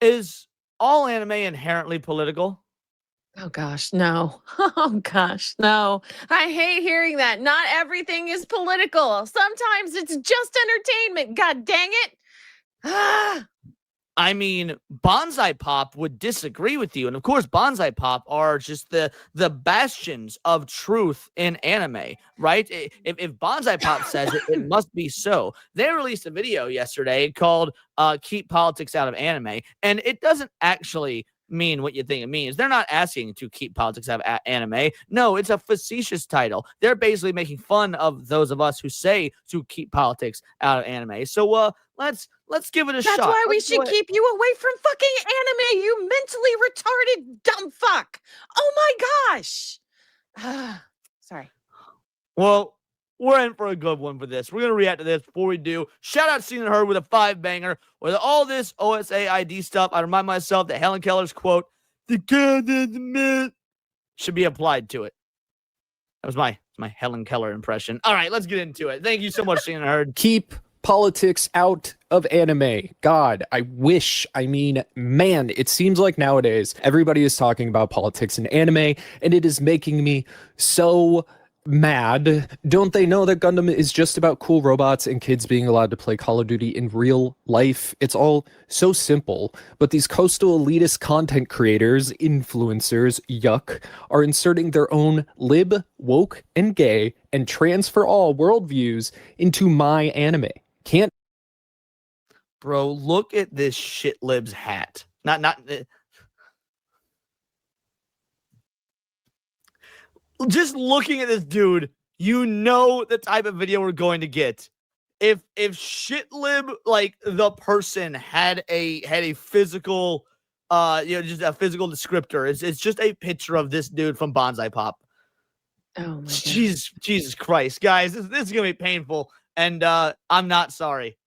Is all anime inherently political? Oh gosh, no. Oh gosh, no. I hate hearing that. Not everything is political. Sometimes it's just entertainment. God dang it. Ah. I mean, Bonsai Pop would disagree with you, and of course, Bonsai Pop are just the bastions of truth in anime, right? If Bonsai Pop says it, it must be so. They released a video yesterday called "Keep Politics Out of Anime," and it doesn't actually mean what you think it means. They're not asking to keep politics out of anime. No, it's a facetious title. They're basically making fun of those of us who say to keep politics out of anime. So let's give it a shot. That's why we Let's should keep you away from fucking anime, you mentally retarded dumb fuck. Oh my gosh. Sorry. Well, we're in for a good one for this. We're going to react to this. Before we do, shout out Seen and Heard with a 5-banger. With all this OSA ID stuff, I remind myself that Helen Keller's quote, "The God is the myth," should be applied to it. That was my Helen Keller impression. All right, let's get into it. Thank you so much, Seen and Heard. Keep politics out of anime. God, I wish. I mean, man, it seems like nowadays everybody is talking about politics in anime, and it is making me so mad. Don't they know that Gundam is just about cool robots and kids being allowed to play Call of Duty in real life? It's all so simple, but these coastal elitist content creators, influencers, yuck, are inserting their own lib, woke, and gay, and trans for all worldviews into my anime. Can't. Bro, look at this shit lib's hat. Not just looking at this dude, you know the type of video we're going to get. If shitlib, like the person, had a physical just a physical descriptor, it's just a picture of this dude from Bonsai Pop. Oh my god. Jesus Christ, guys, this is gonna be painful, and I'm not sorry.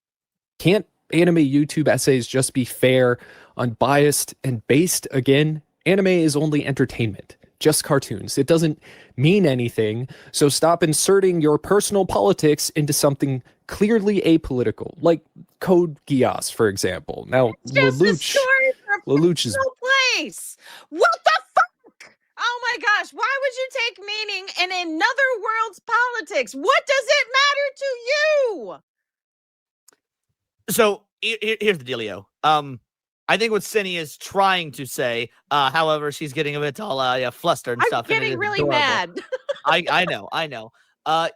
Can't anime YouTube essays just be fair, unbiased, and based? Again, anime is only entertainment. Just cartoons. It doesn't mean anything, so stop inserting your personal politics into something clearly apolitical, like Code Geass, for example. Now, Lelouch is place. What the fuck? Oh my gosh, why would you take meaning in another world's politics? What does it matter to you? So here's the dealio. I think what Cindy is trying to say, however, she's getting a bit all flustered and stuff. I'm getting really mad. I know.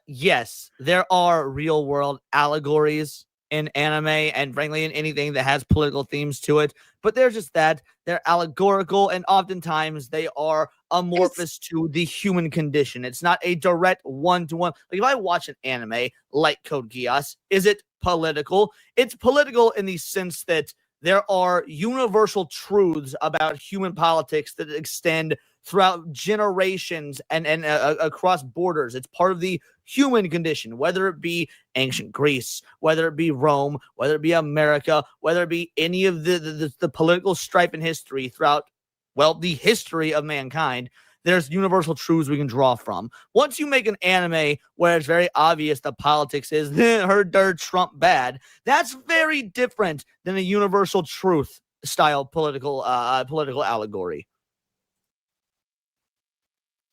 Yes, there are real world allegories in anime and frankly in anything that has political themes to it, but they're just that. They're allegorical, and oftentimes they are amorphous to the human condition. It's not a direct one-to-one. Like if I watch an anime like Code Geass, is it political? It's political in the sense that there are universal truths about human politics that extend throughout generations and across borders. It's part of the human condition, whether it be ancient Greece, whether it be Rome, whether it be America, whether it be any of the political strife in history throughout, well, the history of mankind. There's universal truths we can draw from. Once you make an anime where it's very obvious the politics is her dirt Trump bad, that's very different than a universal truth style political allegory.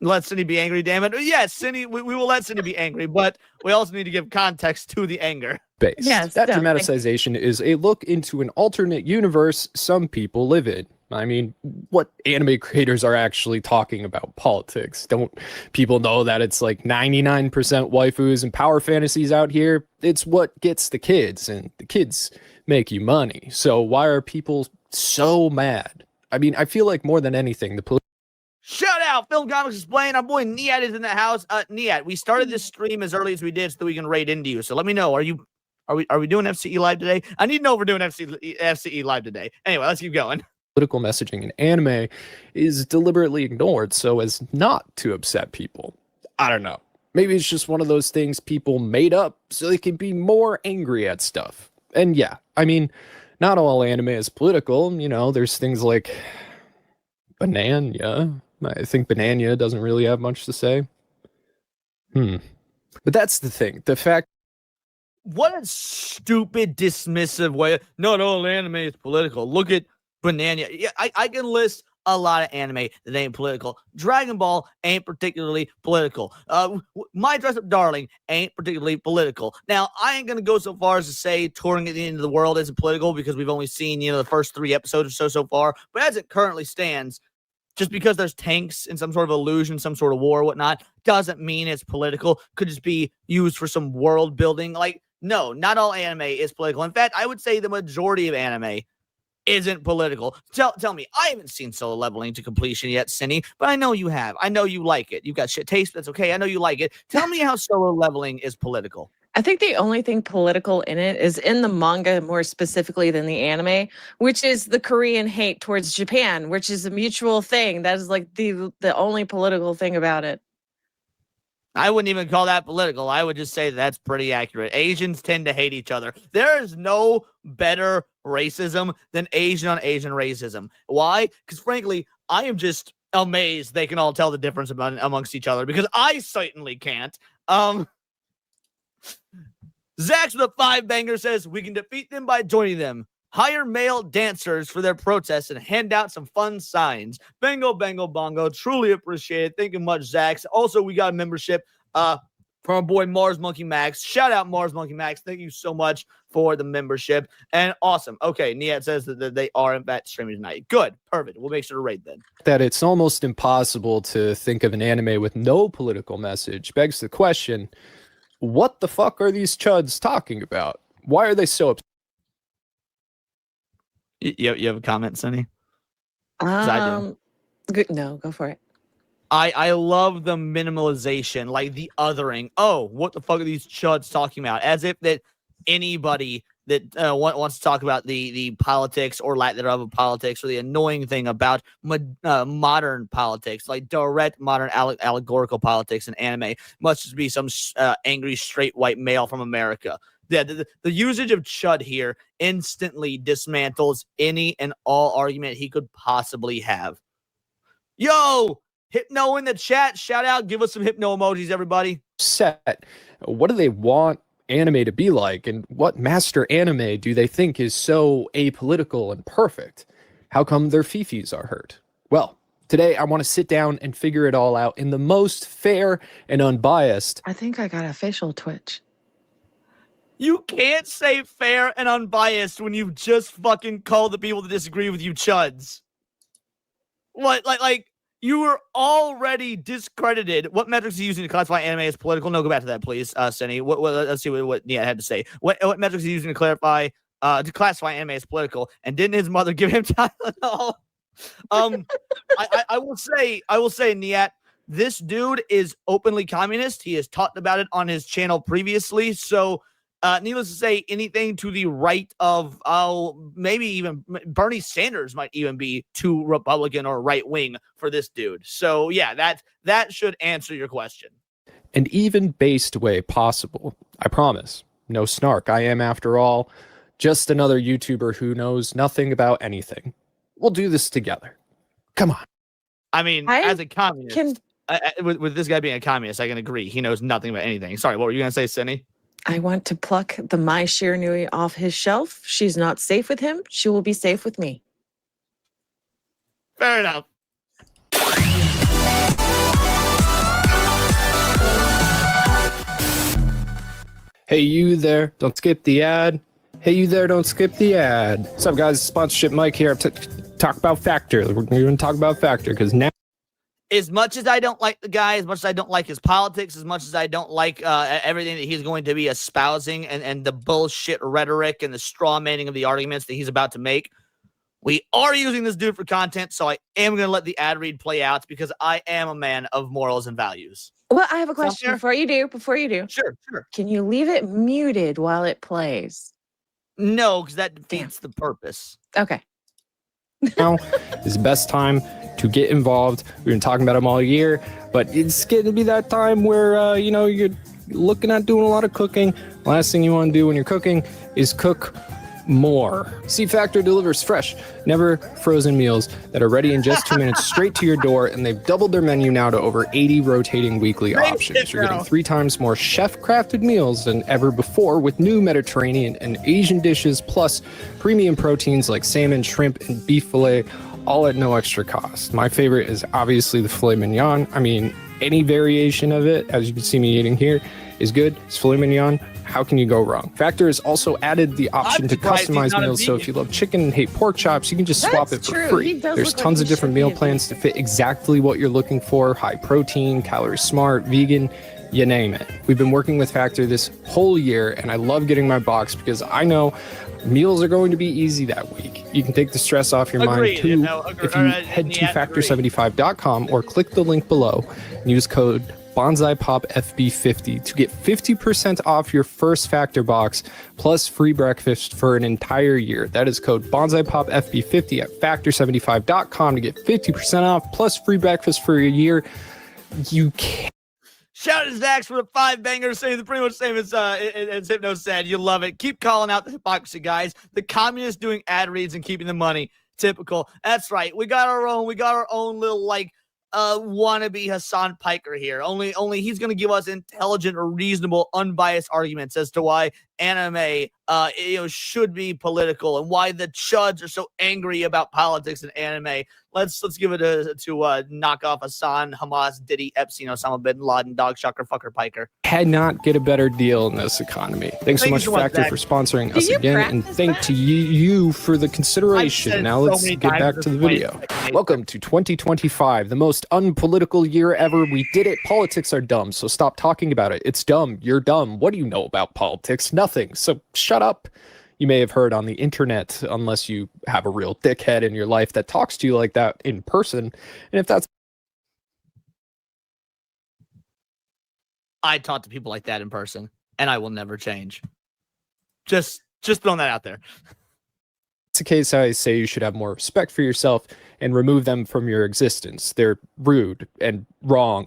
Let Cindy be angry, damn it. Yes, Cindy, we will let Cindy be angry, but we also need to give context to the anger. Based. Yes, that dramaticization is a look into an alternate universe some people live in. I mean, what anime creators are actually talking about politics? Don't people know that it's like 99% waifus and power fantasies out here? It's what gets the kids, and the kids make you money. So why are people so mad? I mean, I feel like more than anything, Shout out, Film Comics Explain. Our boy Niat is in the house. Niat, we started this stream as early as we did so that we can raid into you. So let me know. Are we doing FCE live today? I need to know if we're doing FCE live today. Anyway, let's keep going. Political messaging in anime is deliberately ignored so as not to upset people. I don't know. Maybe it's just one of those things people made up so they can be more angry at stuff. And yeah, I mean, not all anime is political. You know, there's things like Banana. I think Banana doesn't really have much to say. But that's the thing. The fact. What a stupid, dismissive way. Not all anime is political. Look at banana. Yeah, I can list a lot of anime that ain't political. Dragon Ball ain't particularly political. My Dress Up Darling ain't particularly political. Now, I ain't gonna go so far as to say touring at the end of the world isn't political because we've only seen, the first 3 episodes or so far. But as it currently stands, just because there's tanks in some sort of illusion, some sort of war or whatnot, doesn't mean it's political. Could just be used for some world building. Like, no, not all anime is political. In fact, I would say the majority of anime isn't political. Tell me, I haven't seen Solo Leveling to completion yet, Cindy, but I know you have. I know you like it. You've got shit taste, but that's okay. I know you like it. Tell me how Solo Leveling is political. I think the only thing political in it is in the manga more specifically than the anime, which is the Korean hate towards Japan, which is a mutual thing. That is like the only political thing about it. I wouldn't even call that political. I would just say that's pretty accurate. Asians tend to hate each other. There is no better racism than Asian on Asian racism. Why? Because frankly, I am just amazed they can all tell the difference amongst each other because I certainly can't. Zax with a 5-banger says, we can defeat them by joining them. Hire male dancers for their protests and hand out some fun signs. Bango, bango, bongo. Truly appreciate it. Thank you much, Zax. Also, we got a membership from our boy Mars Monkey Max. Shout out Mars Monkey Max. Thank you so much for the membership. And awesome. Okay, Niet says that they are in fact streaming tonight. Good. Perfect. We'll make sure to rate then. That it's almost impossible to think of an anime with no political message begs the question, what the fuck are these chuds talking about? Why are they so upset? You have a comment, Sunny? I do. Good. No, go for it. I love the minimalization, like the othering. Oh, what the fuck are these chuds talking about? As if that anybody that wants to talk about the politics or lack thereof of politics or the annoying thing about modern politics, like direct modern allegorical politics in anime, must just be some angry straight white male from America. Yeah, the usage of chud here instantly dismantles any and all argument he could possibly have. Yo, Hypno in the chat. Shout out. Give us some Hypno emojis, everybody. Set. What do they want anime to be like? And what master anime do they think is so apolitical and perfect? How come their fifis are hurt? Well, today I want to sit down and figure it all out in the most fair and unbiased. I think I got a facial twitch. You can't say fair and unbiased when you've just fucking called the people that disagree with you chuds. What, like you were already discredited. What metrics are you using to classify anime as political? No, go back to that, please, Senny. Let's see what Nia had to say. What metrics are you using to classify anime as political? And didn't his mother give him Tylenol? I will say, Niet, this dude is openly communist. He has talked about it on his channel previously. So, needless to say, anything to the right of, maybe even Bernie Sanders might even be too Republican or right wing for this dude. So yeah, that should answer your question. An even based way possible. I promise. No snark. I am, after all, just another YouTuber who knows nothing about anything. We'll do this together. Come on. I mean, as a communist, with this guy being a communist, I can agree. He knows nothing about anything. Sorry, what were you going to say, Cindy? I want to pluck the Mai Shiranui off his shelf. She's not safe with him. She will be safe with me. Fair enough. Hey, you there. Don't skip the ad. Hey, you there. Don't skip the ad. What's up, guys? Sponsorship Mike here. Talk about Factor. We're going to talk about Factor because now. As much as I don't like the guy, as much as I don't like his politics, as much as I don't like everything that he's going to be espousing and the bullshit rhetoric and the straw manning of the arguments that he's about to make, we are using this dude for content, so I am going to let the ad read play out because I am a man of morals and values. Well, I have a question before you do. Sure. Can you leave it muted while it plays? No, because that defeats the purpose. Okay. Now is the best time to get involved. We've been talking about them all year, but it's going to be that time where, you're looking at doing a lot of cooking. Last thing you want to do when you're cooking is cook more. See, Factor delivers fresh, never frozen meals that are ready in just 2 minutes straight to your door, and they've doubled their menu now to over 80 rotating weekly options. You're getting 3 times more chef-crafted meals than ever before with new Mediterranean and Asian dishes, plus premium proteins like salmon, shrimp, and beef fillet, all at no extra cost. My favorite is obviously the filet mignon. I mean, any variation of it, as you can see me eating here, is good. It's filet mignon. How can you go wrong? Factor has also added the option to customize meals, so if you love chicken and hate pork chops, you can just swap it for free. There's tons of different meal plans to fit exactly what you're looking for: high protein, calorie smart, vegan, you name it. We've been working with Factor this whole year, and I love getting my box because I know meals are going to be easy that week. You can take the stress off your mind too if you head to factor75.com or click the link below and use code Bonsai Pop FB50 to get 50% off your first Factor box plus free breakfast for an entire year. That is code Bonsai Pop FB50 at factor75.com to get 50% off plus free breakfast for a year. You can't. Shout out to Zax for the 5-banger, saying the pretty much same as Hypno said. You love it. Keep calling out the hypocrisy, guys. The communists doing ad reads and keeping the money. Typical. That's right. We got our own little like wannabe Hassan Piker here. Only he's gonna give us intelligent or reasonable, unbiased arguments as to why anime should be political and why the chuds are so angry about politics and anime. Let's give it to knock off Hassan, Hamas, Diddy, Epstein, Osama bin Laden, dog shocker, fucker, Piker. Cannot get a better deal in this economy. Thanks so much, Factor, for sponsoring us again, and thank to you for the consideration. Now let's get back to the video. Welcome to 2025, the most unpolitical year ever. We did it. Politics are dumb, so stop talking about it. It's dumb. You're dumb. What do you know about politics? Nothing. So shut up. You may have heard on the internet, unless you have a real dickhead in your life that talks to you like that in person. And if that's... I talk to people like that in person, and I will never change. Just throwing that out there. It's a case I say you should have more respect for yourself and remove them from your existence. They're rude and wrong.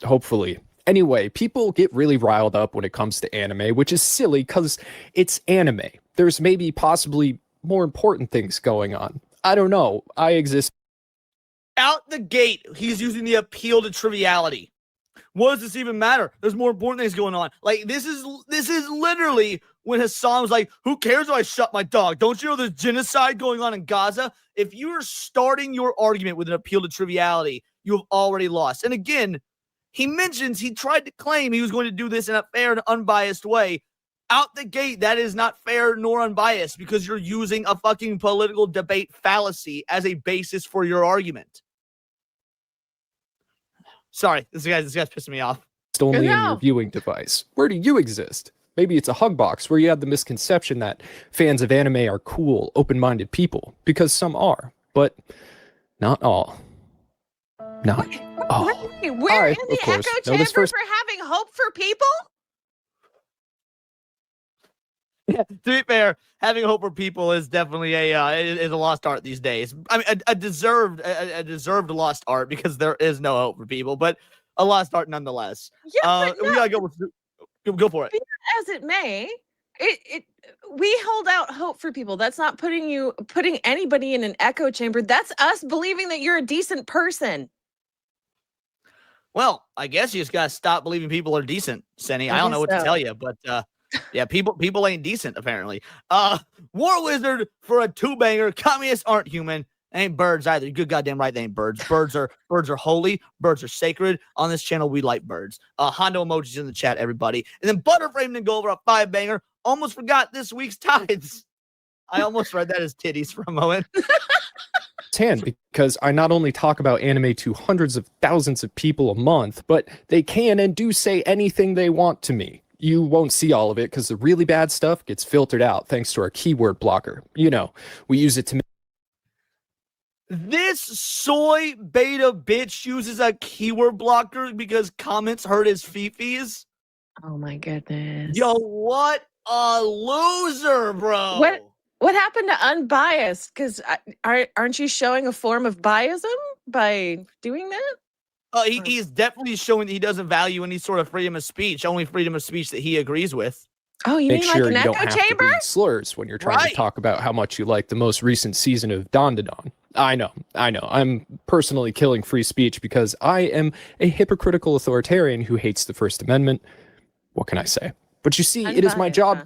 Hopefully. Anyway, people get really riled up when it comes to anime, which is silly because it's anime. There's maybe possibly more important things going on. I don't know. I exist. Out the gate, he's using the appeal to triviality. What does this even matter? There's more important things going on. Like, this is literally when Hassan was like, who cares if I shut my dog? Don't you know there's genocide going on in Gaza? If you're starting your argument with an appeal to triviality, you have already lost. And again, he mentions he tried to claim he was going to do this in a fair and unbiased way. Out the gate, that is not fair nor unbiased because you're using a fucking political debate fallacy as a basis for your argument. Sorry, this guy's pissing me off. It's only in your viewing device. Where do you exist? Maybe it's a hug box where you have the misconception that fans of anime are cool, open-minded people, because some are, but not all. Not all. We're in the echo chamber for having hope for people? Yeah, to be fair, having hope for people is definitely a lost art these days. I mean, a deserved lost art because there is no hope for people, but a lost art nonetheless. Yeah, we gotta go for it. As it may, we hold out hope for people. That's not putting anybody in an echo chamber. That's us believing that you're a decent person. Well, I guess you just gotta stop believing people are decent, Senny. I don't know what to tell you, but yeah, people ain't decent apparently. War Wizard for a 2-banger. Communists aren't human. They ain't birds either. Good goddamn right, they ain't birds. Birds are holy. Birds are sacred. On this channel, we like birds. Hondo emojis in the chat, everybody. And then Butterframe to go over a 5-banger. Almost forgot this week's tithes. I almost read that as titties for a moment. Hand, because I not only talk about anime to hundreds of thousands of people a month, but they can and do say anything they want to me. You won't see all of it because the really bad stuff gets filtered out thanks to our keyword blocker. You know, we use it to make... This soy beta bitch uses a keyword blocker because comments hurt his fifis. Oh my goodness. Yo, what a loser, bro. What happened to unbiased? Because aren't you showing a form of biasm by doing that? He's definitely showing that he doesn't value any sort of freedom of speech, only freedom of speech that he agrees with. Oh, you Make mean like sure an you echo don't have chamber? to read slurs when you're trying Right. to talk about how much you like the most recent season of Don. I know. I'm personally killing free speech because I am a hypocritical authoritarian who hates the First Amendment. What can I say? But you see, it is my Unbiased, job huh?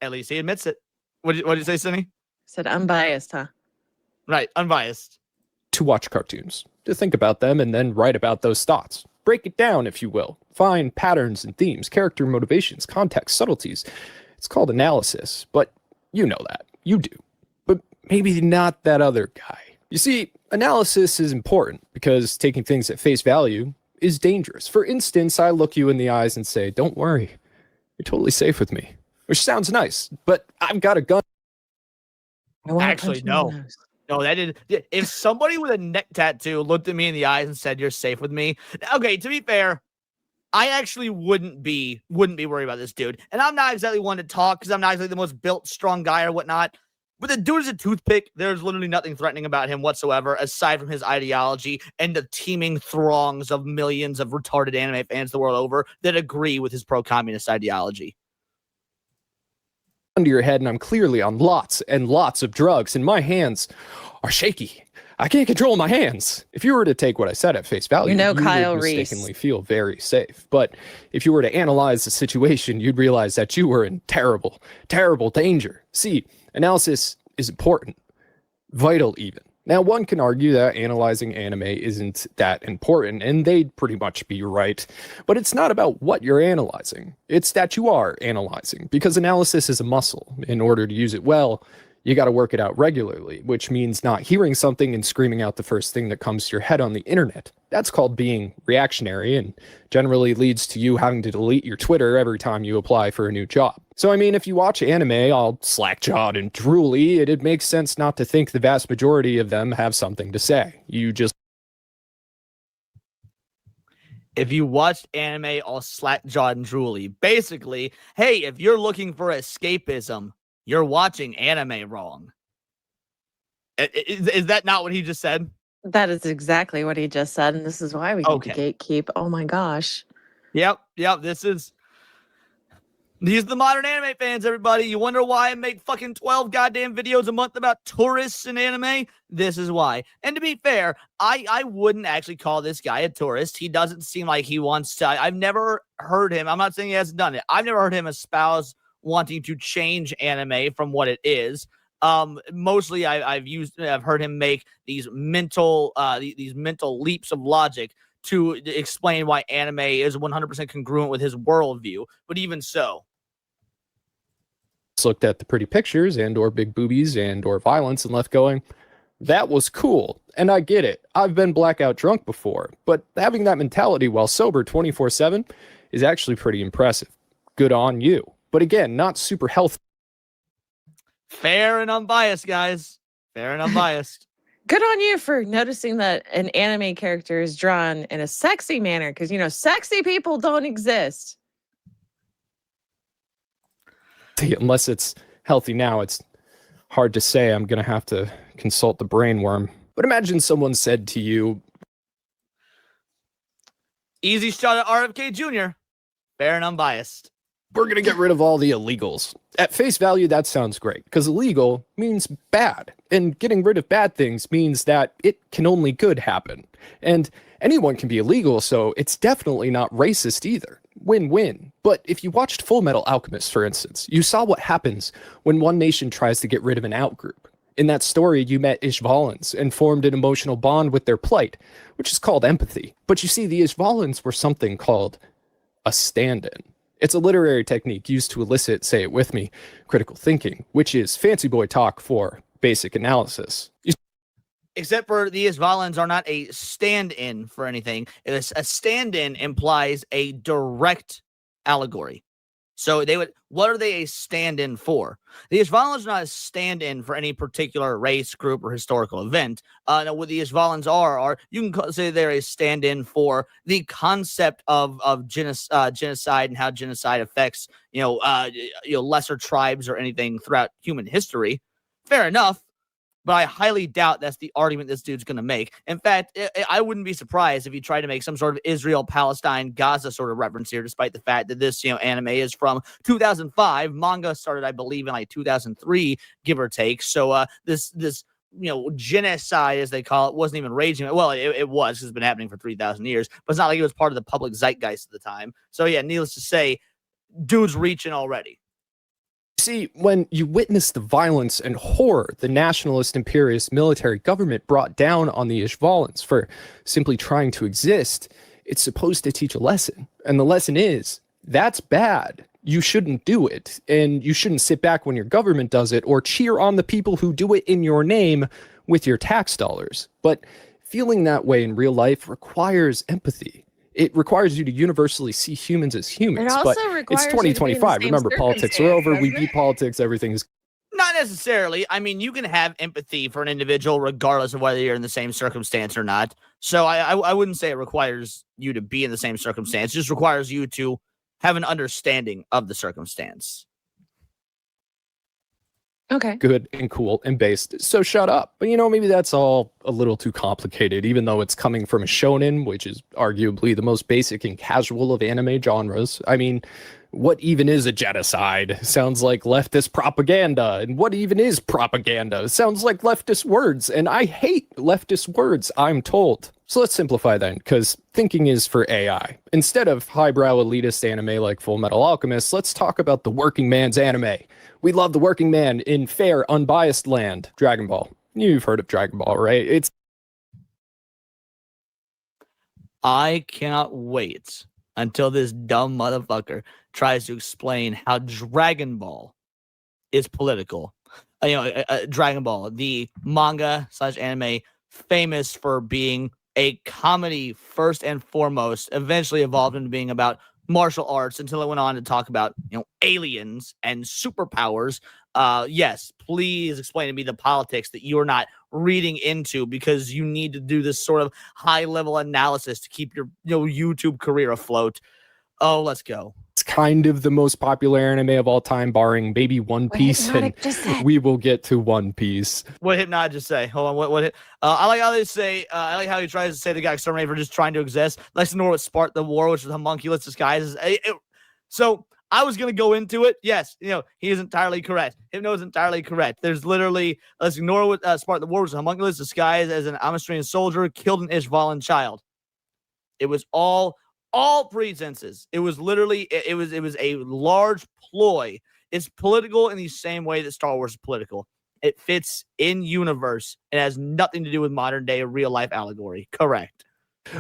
At least he admits it. What did you say, Cindy? Said unbiased, huh? Right, unbiased. to watch cartoons, to think about them, and then write about those thoughts. Break it down, if you will. Find patterns and themes, character motivations, context, subtleties. It's called analysis, but you know that. You do. But maybe not that other guy. You see, analysis is important because taking things at face value is dangerous. For instance, I look you in the eyes and say, "Don't worry, you're totally safe with me." Which sounds nice, but I've got a gun. I wanna Actually, punch him in the no. nose. No, that did. If somebody with a neck tattoo looked at me in the eyes and said, "You're safe with me," okay. To be fair, I actually wouldn't be worried about this dude. And I'm not exactly one to talk because I'm not exactly the most built, strong guy or whatnot. But the dude is a toothpick. There's literally nothing threatening about him whatsoever, aside from his ideology and the teeming throngs of millions of retarded anime fans the world over that agree with his pro-communist ideology. To your head, and I'm clearly on lots and lots of drugs, and my hands are shaky. I can't control my hands. If you were to take what I said at face value, You know you Kyle would Reese. mistakenly feel very safe. But if you were to analyze the situation, you'd realize that you were in terrible, terrible danger. See, analysis is important, vital even. Now, one can argue that analyzing anime isn't that important, and they'd pretty much be right. But it's not about what you're analyzing. It's that you are analyzing, because analysis is a muscle. In order to use it well, you got to work it out regularly, which means not hearing something and screaming out the first thing that comes to your head on the internet. That's called being reactionary and generally leads to you having to delete your Twitter every time you apply for a new job. So, I mean, if you watch anime all slack-jawed and drooly, it'd make sense not to think the vast majority of them have something to say. You just If you watched anime all slack-jawed and drooly, basically, hey, if you're looking for escapism, you're watching anime wrong. Is that not what he just said? That is exactly what he just said, and this is why we need to Okay. gatekeep. Oh my gosh. Yep. These are the modern anime fans, everybody. You wonder why I make fucking 12 goddamn videos a month about tourists in anime? This is why. And to be fair, I wouldn't actually call this guy a tourist. He doesn't seem like he wants to. I've never heard him. I'm not saying he hasn't done it. I've never heard him espouse wanting to change anime from what it is. Mostly I've heard him make these mental leaps of logic to explain why anime is 100% congruent with his worldview. But even so, looked at the pretty pictures and or big boobies and or violence and left going, that was cool. And I get it. I've been blackout drunk before, but having that mentality while sober 24/7 is actually pretty impressive. Good on you. But again, not super healthy. fair and unbiased, guys. Fair and unbiased. Good on you for noticing that an anime character is drawn in a sexy manner, because you know sexy people don't exist. Unless it's healthy now, it's hard to say. I'm going to have to consult the brainworm. But imagine someone said to you, Easy shot at RFK Jr. Fair and unbiased. we're going to get rid of all the illegals. At face value, that sounds great, because illegal means bad. And getting rid of bad things means that it can only good happen. And anyone can be illegal, so it's definitely not racist either. Win-win. But if you watched Full Metal Alchemist, for instance, you saw what happens when one nation tries to get rid of an outgroup. In that story, you met Ishvalans and formed an emotional bond with their plight, which is called empathy. But you see, the Ishvalans were something called a stand-in. It's a literary technique used to elicit, say it with me, critical thinking, which is fancy boy talk for basic analysis. Except for the Isvalans are not a stand-in for anything. A stand-in implies a direct allegory. So what are they a stand-in for? The Isvalans are not a stand-in for any particular race, group, or historical event. No, what the Isvalans are you can say they're a stand-in for the concept of genocide and how genocide affects lesser tribes or anything throughout human history. Fair enough. but I highly doubt that's the argument this dude's going to make. In fact, I wouldn't be surprised if he tried to make some sort of Israel, Palestine, Gaza sort of reference here, despite the fact that this, anime is from 2005. Manga started, I believe, in like 2003, give or take. So this genocide, as they call it, wasn't even raging. Well, it was, 'cause it's been happening for 3,000 years, but it's not like it was part of the public zeitgeist at the time. So yeah, needless to say, dude's reaching already. See, when you witness the violence and horror the nationalist imperialist military government brought down on the Ishvalans for simply trying to exist, it's supposed to teach a lesson. And the lesson is, that's bad. You shouldn't do it. And you shouldn't sit back when your government does it or cheer on the people who do it in your name with your tax dollars. But feeling that way in real life requires empathy. It requires you to universally see humans as humans. It but also requires it's you to be in the 2025. same Remember, politics are over. We circumstance, beat politics. Everything is Not necessarily. I mean, you can have empathy for an individual regardless of whether you're in the same circumstance or not. So I wouldn't say it requires you to be in the same circumstance. It just requires you to have an understanding of the circumstance. Okay. good and cool and based. So shut up. But maybe that's all a little too complicated, even though it's coming from a shonen, which is arguably the most basic and casual of anime genres. I mean, what even is a genocide? Sounds like leftist propaganda. And what even is propaganda? Sounds like leftist words. And I hate leftist words, I'm told. So let's simplify then, because thinking is for AI. Instead of highbrow elitist anime like Full Metal Alchemist, let's talk about the working man's anime. We love the working man in fair, unbiased land. Dragon Ball. You've heard of Dragon Ball, right? I cannot wait until this dumb motherfucker tries to explain how Dragon Ball is political. Dragon Ball, the manga / anime, famous for being a comedy first and foremost, eventually evolved into being about martial arts until it went on to talk about aliens and superpowers. Yes, please explain to me the politics that you're not reading into, because you need to do this sort of high level analysis to keep your YouTube career afloat. Oh, let's go. It's kind of the most popular anime of all time, barring maybe One Piece, and we will get to One Piece. What Hypnot just say? Hold on, what I like how they say, I like how he tries to say the guy exterminated for just trying to exist. Let's ignore what sparked the war, which was homunculus disguises. So I was going to go into it. Yes, he is entirely correct. Hypno is entirely correct. There's literally, let's ignore what sparked the war, which was homunculus disguised as an Amastrian soldier, killed an Ishvalan child. It was all pretenses. It was literally, it was a large ploy. It's political in the same way that Star Wars is political. It fits in universe. It has nothing to do with modern day real life allegory. Correct.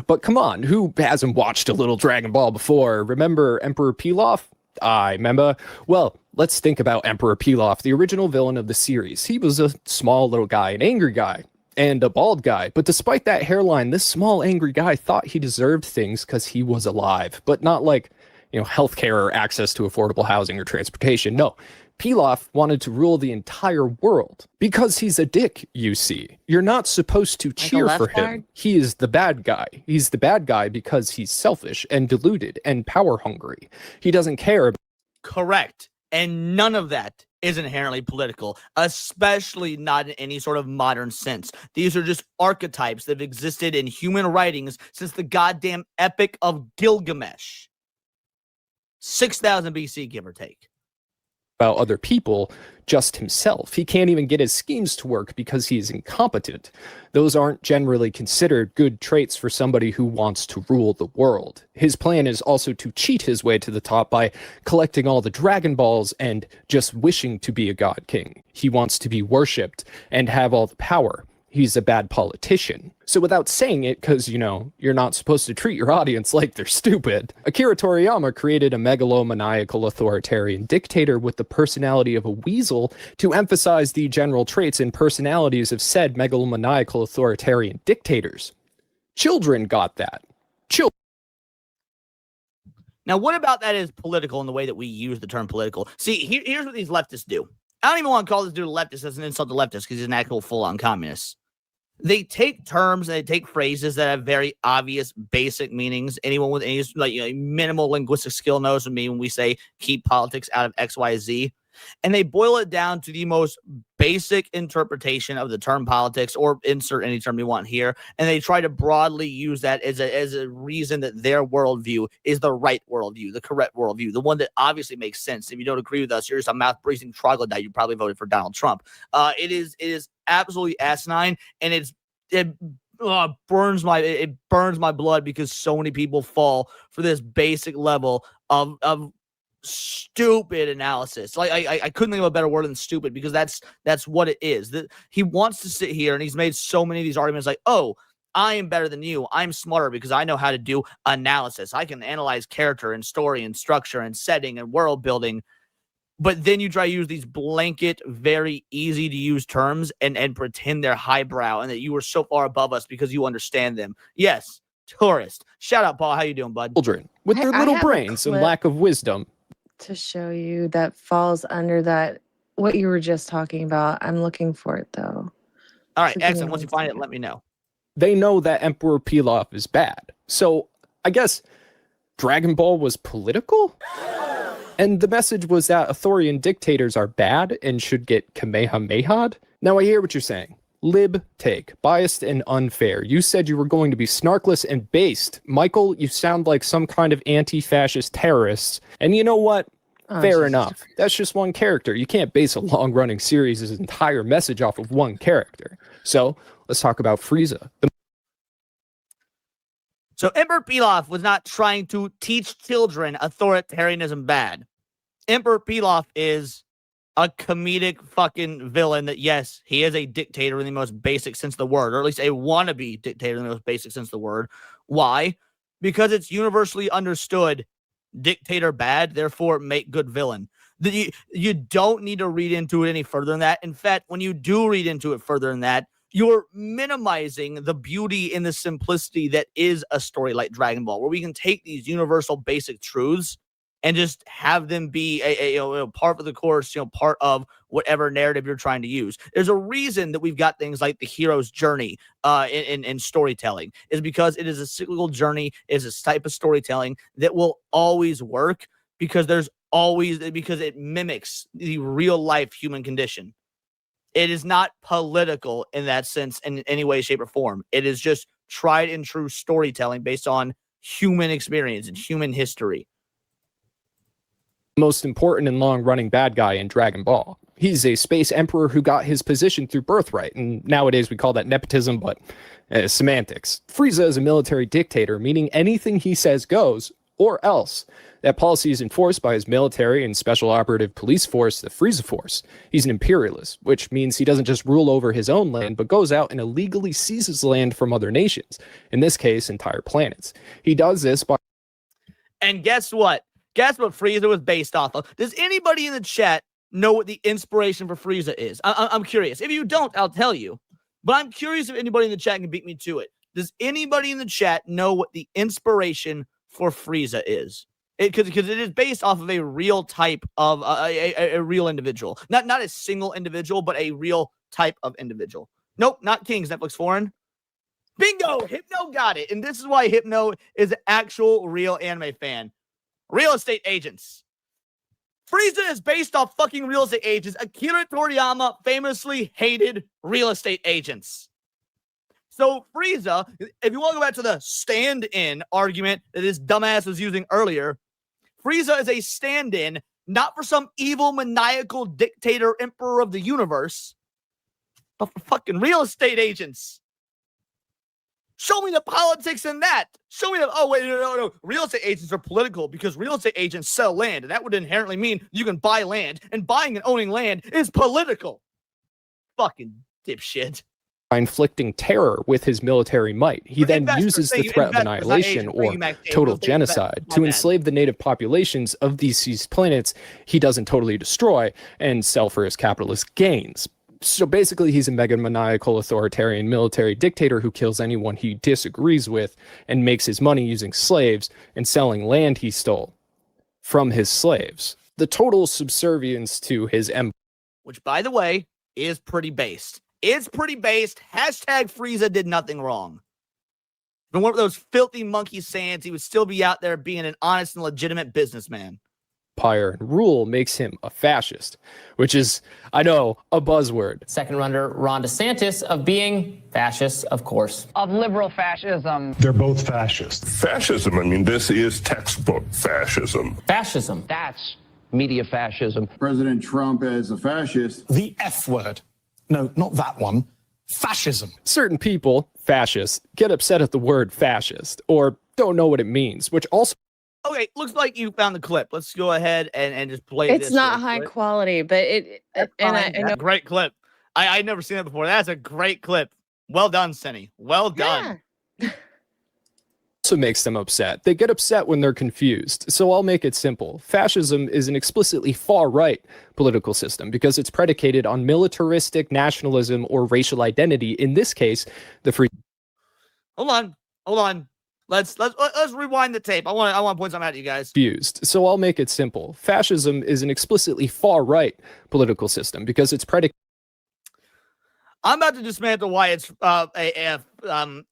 But come on, who hasn't watched a little Dragon Ball before? Remember Emperor Pilaf? I remember. Well, let's think about Emperor Pilaf, the original villain of the series. He was a small little guy, an angry guy, and a bald guy. But despite that hairline, this small angry guy thought he deserved things because he was alive, but not like, healthcare or access to affordable housing or transportation. No, Pilaf wanted to rule the entire world because he's a dick, you see. You're not supposed to cheer for him. He is the bad guy. He's the bad guy because he's selfish and deluded and power hungry. He doesn't care. Correct. And none of that is inherently political, especially not in any sort of modern sense. These are just archetypes that have existed in human writings since the goddamn Epic of Gilgamesh. 6,000 BC, give or take. About other people, just himself. He can't even get his schemes to work because he's incompetent. Those aren't generally considered good traits for somebody who wants to rule the world. His plan is also to cheat his way to the top by collecting all the Dragon Balls and just wishing to be a god king. He wants to be worshipped and have all the power. He's a bad politician. So without saying it, because, you're not supposed to treat your audience like they're stupid, Akira Toriyama created a megalomaniacal authoritarian dictator with the personality of a weasel to emphasize the general traits and personalities of said megalomaniacal authoritarian dictators. Children got that. Now, what about that is political in the way that we use the term political? See, here's what these leftists do. I don't even want to call this dude a leftist as an insult to leftists because he's an actual full-on communist. They take terms and they take phrases that have very obvious basic meanings. Anyone with any minimal linguistic skill knows what I mean when we say keep politics out of XYZ. And they boil it down to the most basic interpretation of the term politics, or insert any term you want here. And they try to broadly use that as a reason that their worldview is the right worldview, the correct worldview, the one that obviously makes sense. If you don't agree with us, you're just a mouth-breathing troglodyte. You probably voted for Donald Trump. It is absolutely asinine, and it burns my blood because so many people fall for this basic level of stupid analysis. Like I couldn't think of a better word than stupid, because that's what it is. That he wants to sit here and he's made so many of these arguments like, oh, I am better than you. I'm smarter because I know how to do analysis. I can analyze character and story and structure and setting and world building. But then you try to use these blanket, very easy to use terms and pretend they're highbrow and that you are so far above us because you understand them. Yes, tourist. Shout out, Paul. How you doing, bud? Children with their I little have a brains and clip lack of wisdom. to show you that falls under that, what you were just talking about. I'm looking for it, though. All right, So give me excellent. Once you one find it, second. let me know. They know that Emperor Pilaf is bad. So I guess Dragon Ball was political? And the message was that Arthurian dictators are bad and should get Kamehameha'd? Now I hear what you're saying. Lib take, biased and unfair. You said you were going to be snarkless and based. Michael, you sound like some kind of anti-fascist terrorist. And you know what? Oh, Fair Jesus enough. Christ. That's just one character. You can't base a long-running series' entire message off of one character. So let's talk about Frieza. So Emperor Pilaf was not trying to teach children authoritarianism bad. Emperor Pilaf is a comedic fucking villain that, yes, he is a dictator in the most basic sense of the word, or at least a wannabe dictator in the most basic sense of the word. Why? Because it's universally understood, dictator bad, therefore make good villain. You don't need to read into it any further than that. In fact, when you do read into it further than that, you're minimizing the beauty and the simplicity that is a story like Dragon Ball, where we can take these universal basic truths and just have them be a part of the course, part of whatever narrative you're trying to use. There's a reason that we've got things like the hero's journey in storytelling, is because it is a cyclical journey, is a type of storytelling that will always work because it mimics the real life human condition. It is not political in that sense in any way, shape, or form. It is just tried and true storytelling based on human experience and human history. Most important and long-running bad guy in Dragon Ball. He's a space emperor who got his position through birthright, and nowadays we call that nepotism, but semantics. Frieza is a military dictator, meaning anything he says goes, or else. That policy is enforced by his military and special operative police force, the Frieza Force. He's an imperialist, which means he doesn't just rule over his own land, but goes out and illegally seizes land from other nations, in this case, entire planets. He does this by... And guess what? Guess what Frieza was based off of? Does anybody in the chat know what the inspiration for Frieza is? I'm curious. If you don't, I'll tell you. But I'm curious if anybody in the chat can beat me to it. Does anybody in the chat know what the inspiration for Frieza is? Because it is based off of a real type of a real individual. Not a single individual, but a real type of individual. Nope, not Kings, Netflix foreign. Bingo! Hypno got it. And this is why Hypno is an actual real anime fan. Real estate agents. Frieza is based off fucking real estate agents. Akira Toriyama famously hated real estate agents. So Frieza, if you want to go back to the stand-in argument that this dumbass was using earlier, Frieza is a stand-in not for some evil, maniacal dictator emperor of the universe, but for fucking real estate agents. Show me the politics in that. Show me oh, wait, no. Real estate agents are political because real estate agents sell land, and that would inherently mean you can buy land, and buying and owning land is political. Fucking dipshit. inflicting terror with his military might. He then uses the threat of annihilation or total genocide to enslave the native populations of these seized planets he doesn't totally destroy and sell for his capitalist gains. So basically, he's a megamaniacal authoritarian military dictator who kills anyone he disagrees with and makes his money using slaves and selling land he stole from his slaves. The total subservience to his empire. Which, by the way, is pretty based. It's pretty based. Hashtag Frieza did nothing wrong. But one of those filthy monkey sands, he would still be out there being an honest and legitimate businessman. empire and rule makes him a fascist, which is, I know, a buzzword. Second runner Ron DeSantis of being fascist, of course. Of liberal fascism. They're both fascist. Fascism, I mean, this is textbook fascism. Fascism. That's media fascism. President Trump as a fascist. The F word. No, not that one. Fascism. Certain people, fascists, get upset at the word fascist or don't know what it means, which also Okay, looks like you found the clip. Let's go ahead and just play this. It's not real high quick. quality, but I know. Great clip. I'd never seen that before. That's a great clip. Well done, Senny. Well done. Yeah. also makes them upset. They get upset when they're confused. So I'll make it simple. Fascism is an explicitly far-right political system because it's predicated on militaristic nationalism or racial identity. In this case, the free. Hold on. Let's rewind the tape. I want to point something out to you guys. Confused. So I'll make it simple. Fascism is an explicitly far-right political system because it's predicated. I'm about to dismantle why it's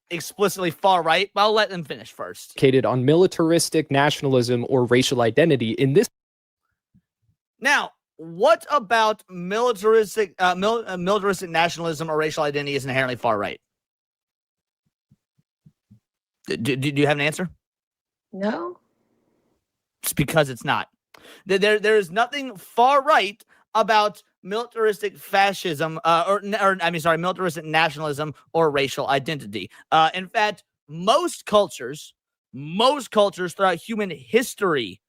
explicitly far right, but I'll let them finish first. On militaristic nationalism or racial identity. In this. Now, what about militaristic nationalism or racial identity is inherently far right? Do you have an answer? No. It's because it's not. There is nothing far right about militaristic fascism, militaristic nationalism or racial identity. In fact, most cultures throughout human history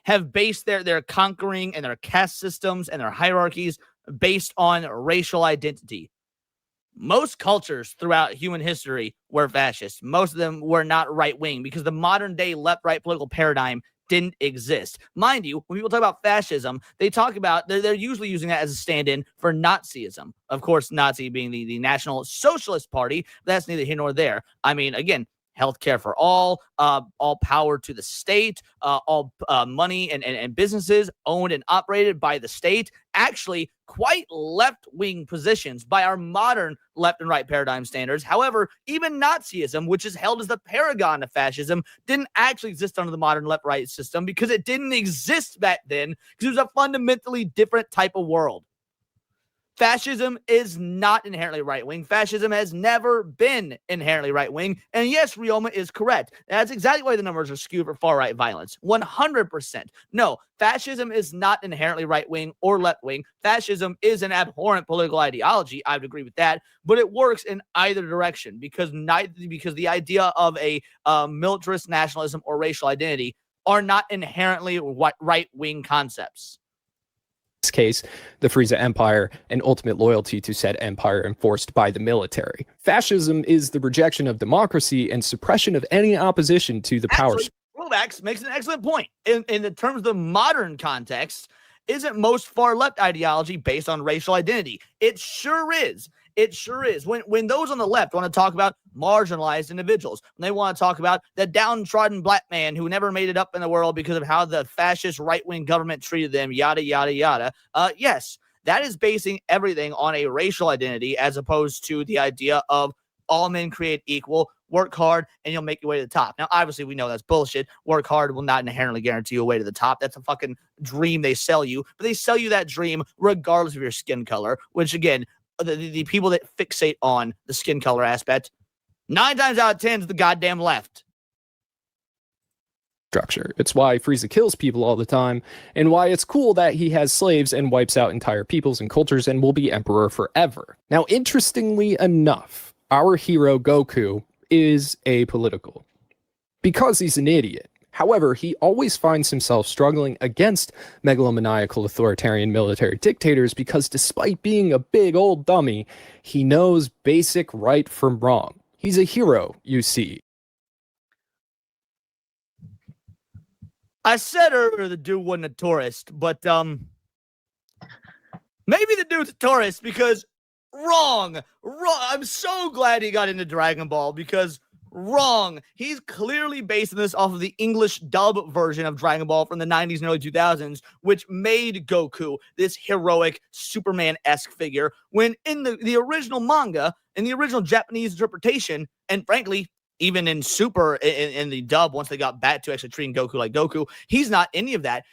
have based their conquering and their caste systems and their hierarchies based on racial identity. Most cultures throughout human history were fascist. Most of them were not right-wing because the modern-day left-right political paradigm didn't exist. Mind you, when people talk about fascism, they talk about, they're usually using that as a stand-in for Nazism. Of course, Nazi being the National Socialist Party, but that's neither here nor there. I mean, again, healthcare for all power to the state, all money and businesses owned and operated by the state. Actually, quite left-wing positions by our modern left and right paradigm standards. However, even Nazism, which is held as the paragon of fascism, didn't actually exist under the modern left-right system because it didn't exist back then because it was a fundamentally different type of world. Fascism is not inherently right-wing. Fascism has never been inherently right-wing. And yes, Ryoma is correct. That's exactly why the numbers are skewed for far-right violence. 100%. No, fascism is not inherently right-wing or left-wing. Fascism is an abhorrent political ideology. I would agree with that. But it works in either direction because the idea of a militarist nationalism or racial identity are not inherently right-wing concepts. This case, the Frieza Empire and ultimate loyalty to said empire enforced by the military. Fascism is the rejection of democracy and suppression of any opposition to the power. Robax makes an excellent point. In the terms of the modern context, isn't most far left ideology based on racial identity? It sure is. It sure is. When those on the left want to talk about marginalized individuals, when they want to talk about the downtrodden black man who never made it up in the world because of how the fascist right-wing government treated them, yada, yada, yada. Yes, that is basing everything on a racial identity as opposed to the idea of all men create equal, work hard, and you'll make your way to the top. Now, obviously, we know that's bullshit. Work hard will not inherently guarantee you a way to the top. That's a fucking dream they sell you, but they sell you that dream regardless of your skin color, which, again, the people that fixate on the skin color aspect, 9 times out of 10 is the goddamn left. Structure. It's why Frieza kills people all the time, and why it's cool that he has slaves and wipes out entire peoples and cultures and will be emperor forever. Now, interestingly enough, our hero Goku is apolitical because he's an idiot. However, he always finds himself struggling against megalomaniacal authoritarian military dictators because despite being a big old dummy, he knows basic right from wrong. He's a hero, you see. I said earlier the dude wasn't a tourist, but maybe the dude's a tourist because wrong. I'm so glad he got into Dragon Ball because wrong. He's clearly basing this off of the English dub version of Dragon Ball from the 90s and early 2000s, which made Goku this heroic Superman-esque figure, when in the original manga, in the original Japanese interpretation, and frankly, even in Super, in the dub, once they got back to actually treating Goku like Goku, he's not any of that.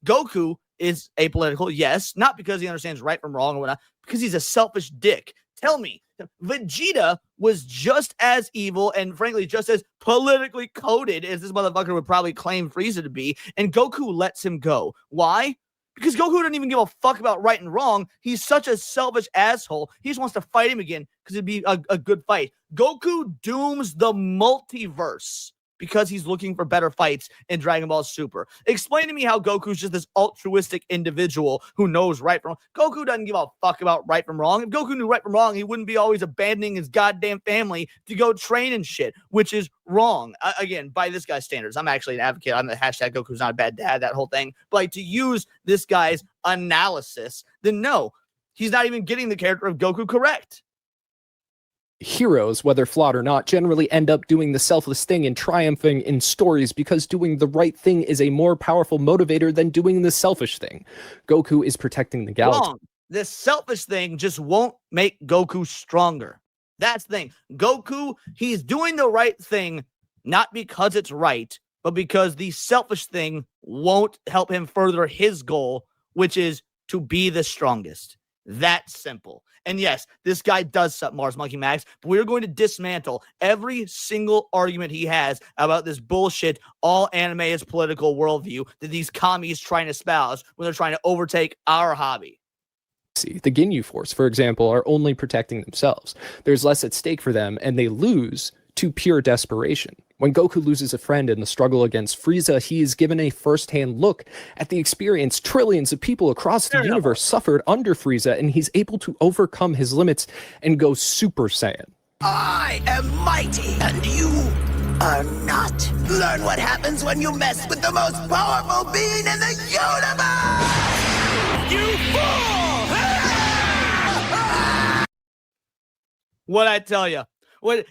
Goku is apolitical, yes, not because he understands right from wrong or whatnot, because he's a selfish dick. Tell me, Vegeta was just as evil and frankly just as politically coded as this motherfucker would probably claim Frieza to be, and Goku lets him go. Why? Because Goku doesn't even give a fuck about right and wrong. He's such a selfish asshole. He just wants to fight him again because it'd be a good fight. Goku dooms the multiverse because he's looking for better fights in Dragon Ball Super. Explain to me how Goku's just this altruistic individual who knows right from wrong. Goku doesn't give a fuck about right from wrong. If Goku knew right from wrong, he wouldn't be always abandoning his goddamn family to go train and shit, which is wrong. Again, by this guy's standards. I'm actually an advocate. I'm the hashtag Goku's not a bad dad, that whole thing. But like, to use this guy's analysis, then no, he's not even getting the character of Goku correct. Heroes, whether flawed or not, generally end up doing the selfless thing and triumphing in stories because doing the right thing is a more powerful motivator than doing the selfish thing. Goku is protecting the galaxy. Wrong. This selfish thing just won't make Goku stronger. That's the thing. Goku, he's doing the right thing, not because it's right, but because the selfish thing won't help him further his goal, which is to be the strongest. That's simple. And yes, this guy does suck Mars Monkey Max, but we're going to dismantle every single argument he has about this bullshit all anime is political worldview that these commies trying to espouse when they're trying to overtake our hobby. The Ginyu Force, for example, are only protecting themselves. There's less at stake for them, and they lose to pure desperation. When Goku loses a friend in the struggle against Frieza, he is given a first-hand look at the experience trillions of people across the universe suffered under Frieza, and he's able to overcome his limits and go Super Saiyan. I am mighty, and you are not. Learn what happens when you mess with the most powerful being in the universe! You fool! What'd I tell you?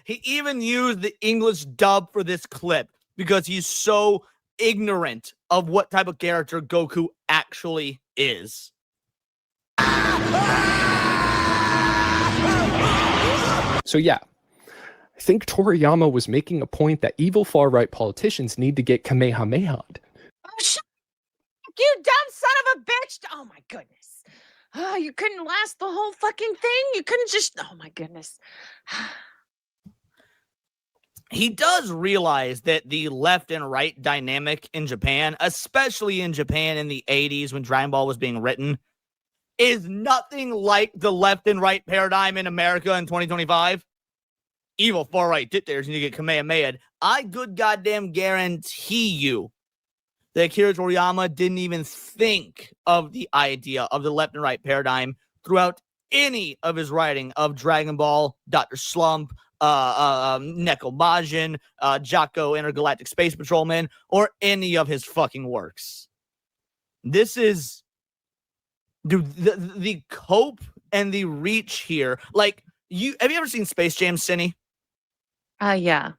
He even used the English dub for this clip because he's so ignorant of what type of character Goku actually is. So yeah, I think Toriyama was making a point that evil far-right politicians need to get Kamehameha'd. Oh, shut up, you dumb son of a bitch! Oh my goodness. Oh, you couldn't last the whole fucking thing? You couldn't just... Oh my goodness. He does realize that the left and right dynamic in Japan, especially in Japan in the 80s when Dragon Ball was being written, is nothing like the left and right paradigm in America in 2025. Evil far-right dictators need to get Kamehameha. I good goddamn guarantee you that Akira Toriyama didn't even think of the idea of the left and right paradigm throughout any of his writing of Dragon Ball, Dr. Slump, Neko Majin, Jocko Intergalactic Space Patrolman, or any of his fucking works. This is, dude, the cope and the reach here. Like, have you ever seen Space Jam, Cindy? Yeah.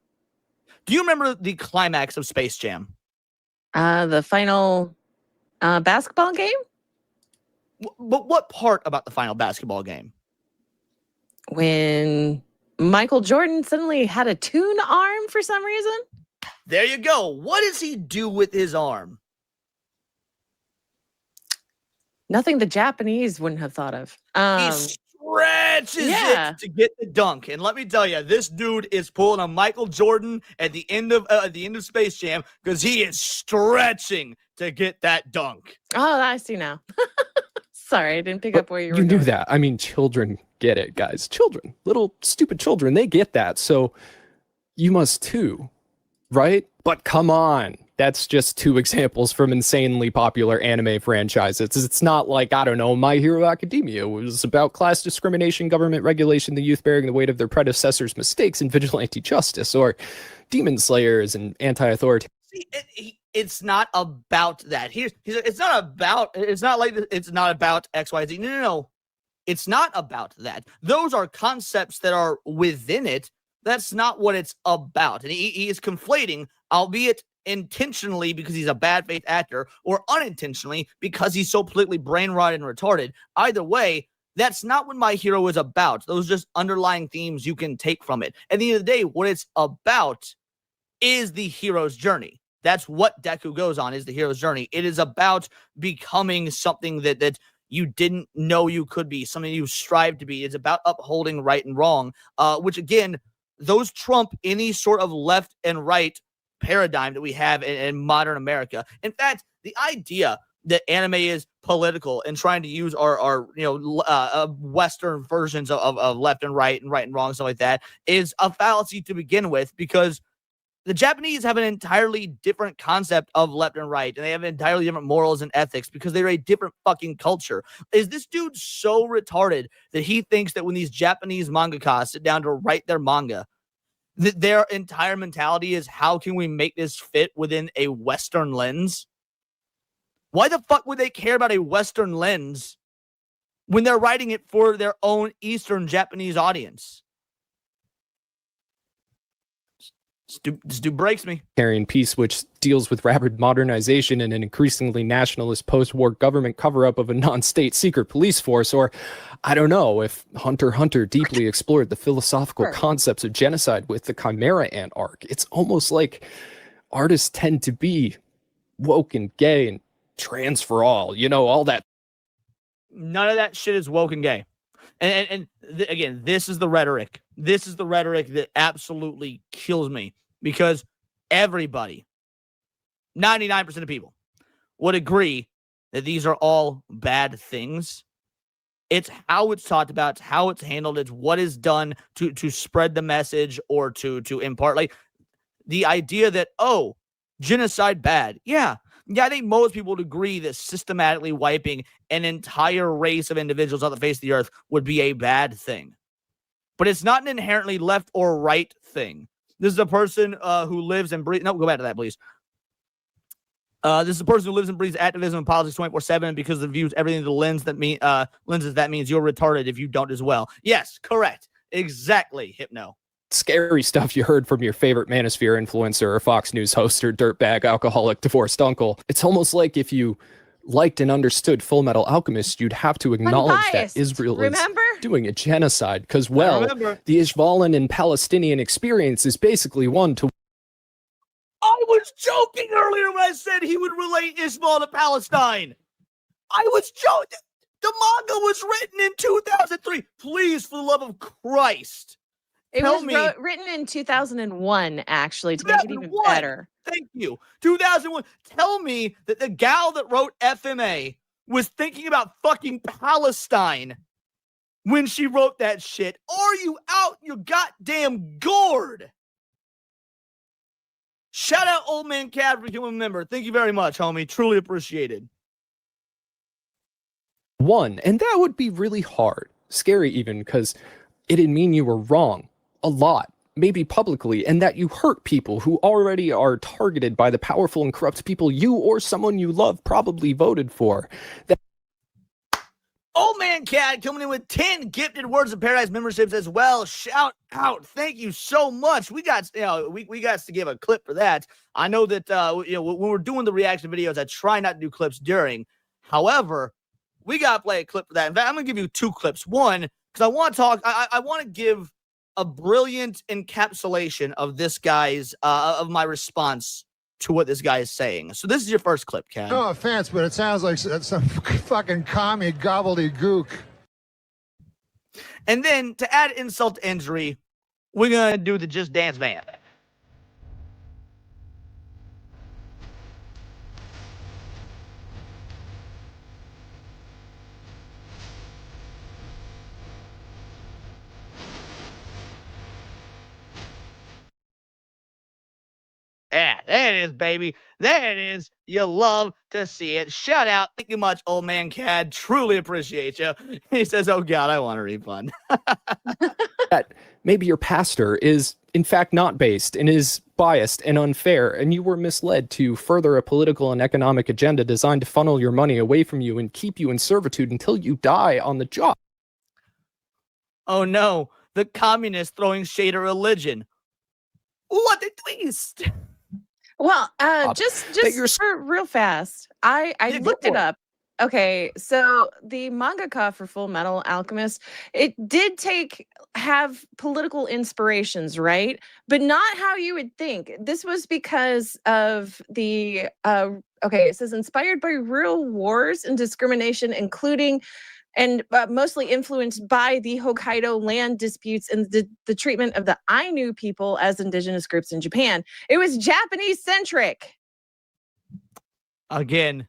Do you remember the climax of Space Jam? The final basketball game? But what part about the final basketball game? When Michael Jordan suddenly had a toon arm for some reason? There you go. What does he do with his arm? Nothing the Japanese wouldn't have thought of. He stretches it to get the dunk. And let me tell you, this dude is pulling a Michael Jordan at the end of Space Jam because he is stretching to get that dunk. Oh, I see now. Sorry, I didn't pick up where you were You knew going. that. I mean, children get it, guys. Children, little stupid children, they get that. So you must too, right? But come on. That's just two examples from insanely popular anime franchises. It's not like, I don't know, My Hero Academia was about class discrimination, government regulation, the youth bearing the weight of their predecessors' mistakes, and vigilante justice, or Demon Slayers and anti-authority. See, it's not about that. It's not about XYZ. No. It's not about that. Those are concepts that are within it. That's not what it's about. And he is conflating, albeit intentionally because he's a bad faith actor, or unintentionally because he's so politically brain rotted and retarded. Either way, That's not what My Hero is about. Those are just underlying themes you can take from it. At the end of the day, what it's about is the hero's journey. That's what Deku goes on, is the hero's journey. It is about becoming something that you didn't know you could be, something you strive to be. It's about upholding right and wrong, which, again, those trump any sort of left and right paradigm that we have in modern America. In fact, the idea that anime is political and trying to use our Western versions of left and right and wrong, stuff like that, is a fallacy to begin with, because the Japanese have an entirely different concept of left and right, and they have entirely different morals and ethics because they're a different fucking culture. Is this dude so retarded that he thinks that when these Japanese mangakas sit down to write their manga, that their entire mentality is, how can we make this fit within a Western lens? Why the fuck would they care about a Western lens when they're writing it for their own Eastern Japanese audience? This dude breaks me. Carrying Peace, which deals with rapid modernization and an increasingly nationalist post-war government cover-up of a non-state secret police force, or I don't know, if Hunter x Hunter deeply explored the philosophical concepts of genocide with the Chimera Ant arc. It's almost like artists tend to be woke and gay and trans for all, all that. None of that shit is woke and gay. Again, this is the rhetoric. This is the rhetoric that absolutely kills me, because everybody, 99% of people, would agree that these are all bad things. It's how it's talked about, it's how it's handled, it's what is done to spread the message or to impart. Like, the idea that, oh, genocide bad. Yeah, I think most people would agree that systematically wiping an entire race of individuals off the face of the earth would be a bad thing. But it's not an inherently left or right thing. This is a person who lives and breathes. No, go back to that, please. This is a person who lives and breathes activism and politics 24/7 because it views everything through the lenses. That means you're retarded if you don't as well. Yes, correct. Exactly, Hypno. Scary stuff you heard from your favorite Manosphere influencer or Fox News host or dirtbag alcoholic divorced uncle. It's almost like if you liked and understood Full Metal Alchemist, you'd have to acknowledge that Israel is doing a genocide, because, well, the Ishvalan and Palestinian experience is basically one to... I was joking earlier when I said he would relate Ishmael to Palestine. I was joking. The manga was written in 2003. Please, for the love of Christ. It was written in 2001, actually, to make it even better. Thank you. 2001. Tell me that the gal that wrote FMA was thinking about fucking Palestine when she wrote that shit. Are you out your goddamn gourd? Shout out Old Man Cad for becoming a member. Thank you very much, homie. Truly appreciated. And that would be really hard. Scary even, because it'd mean you were wrong. A lot, maybe publicly, and that you hurt people who already are targeted by the powerful and corrupt people you or someone you love probably voted for. Old Man Cat coming in with 10 gifted Words of Paradise memberships as well. Shout out. Thank you so much. We got to give a clip for that. I know that when we're doing the reaction videos, I try not to do clips during. However, we got to play a clip for that. In fact, I'm going to give you 2 clips. One, because I want to talk, I want to give a brilliant encapsulation of this guy's of my response to what this guy is saying. So this is your first clip, Ken. No offense, but it sounds like some fucking commie gobbledygook. And then to add insult to injury, we're gonna do the Just Dance Van. Yeah, there it is, baby. There it is. You love to see it. Shout out. Thank you much, Old Man Cad. Truly appreciate you. He says, oh, God, I want a refund. That maybe your pastor is, in fact, not based and is biased and unfair, and you were misled to further a political and economic agenda designed to funnel your money away from you and keep you in servitude until you die on the job. Oh, no. The communists throwing shade at religion. What a twist. Well, just for real fast, I looked it up. Okay, so the mangaka for Full Metal Alchemist, it did have political inspirations, right? But not how you would think. This was because of the okay, it says inspired by real wars and discrimination, including and mostly influenced by the Hokkaido land disputes and the treatment of the Ainu people as indigenous groups in Japan. It was Japanese centric. Again,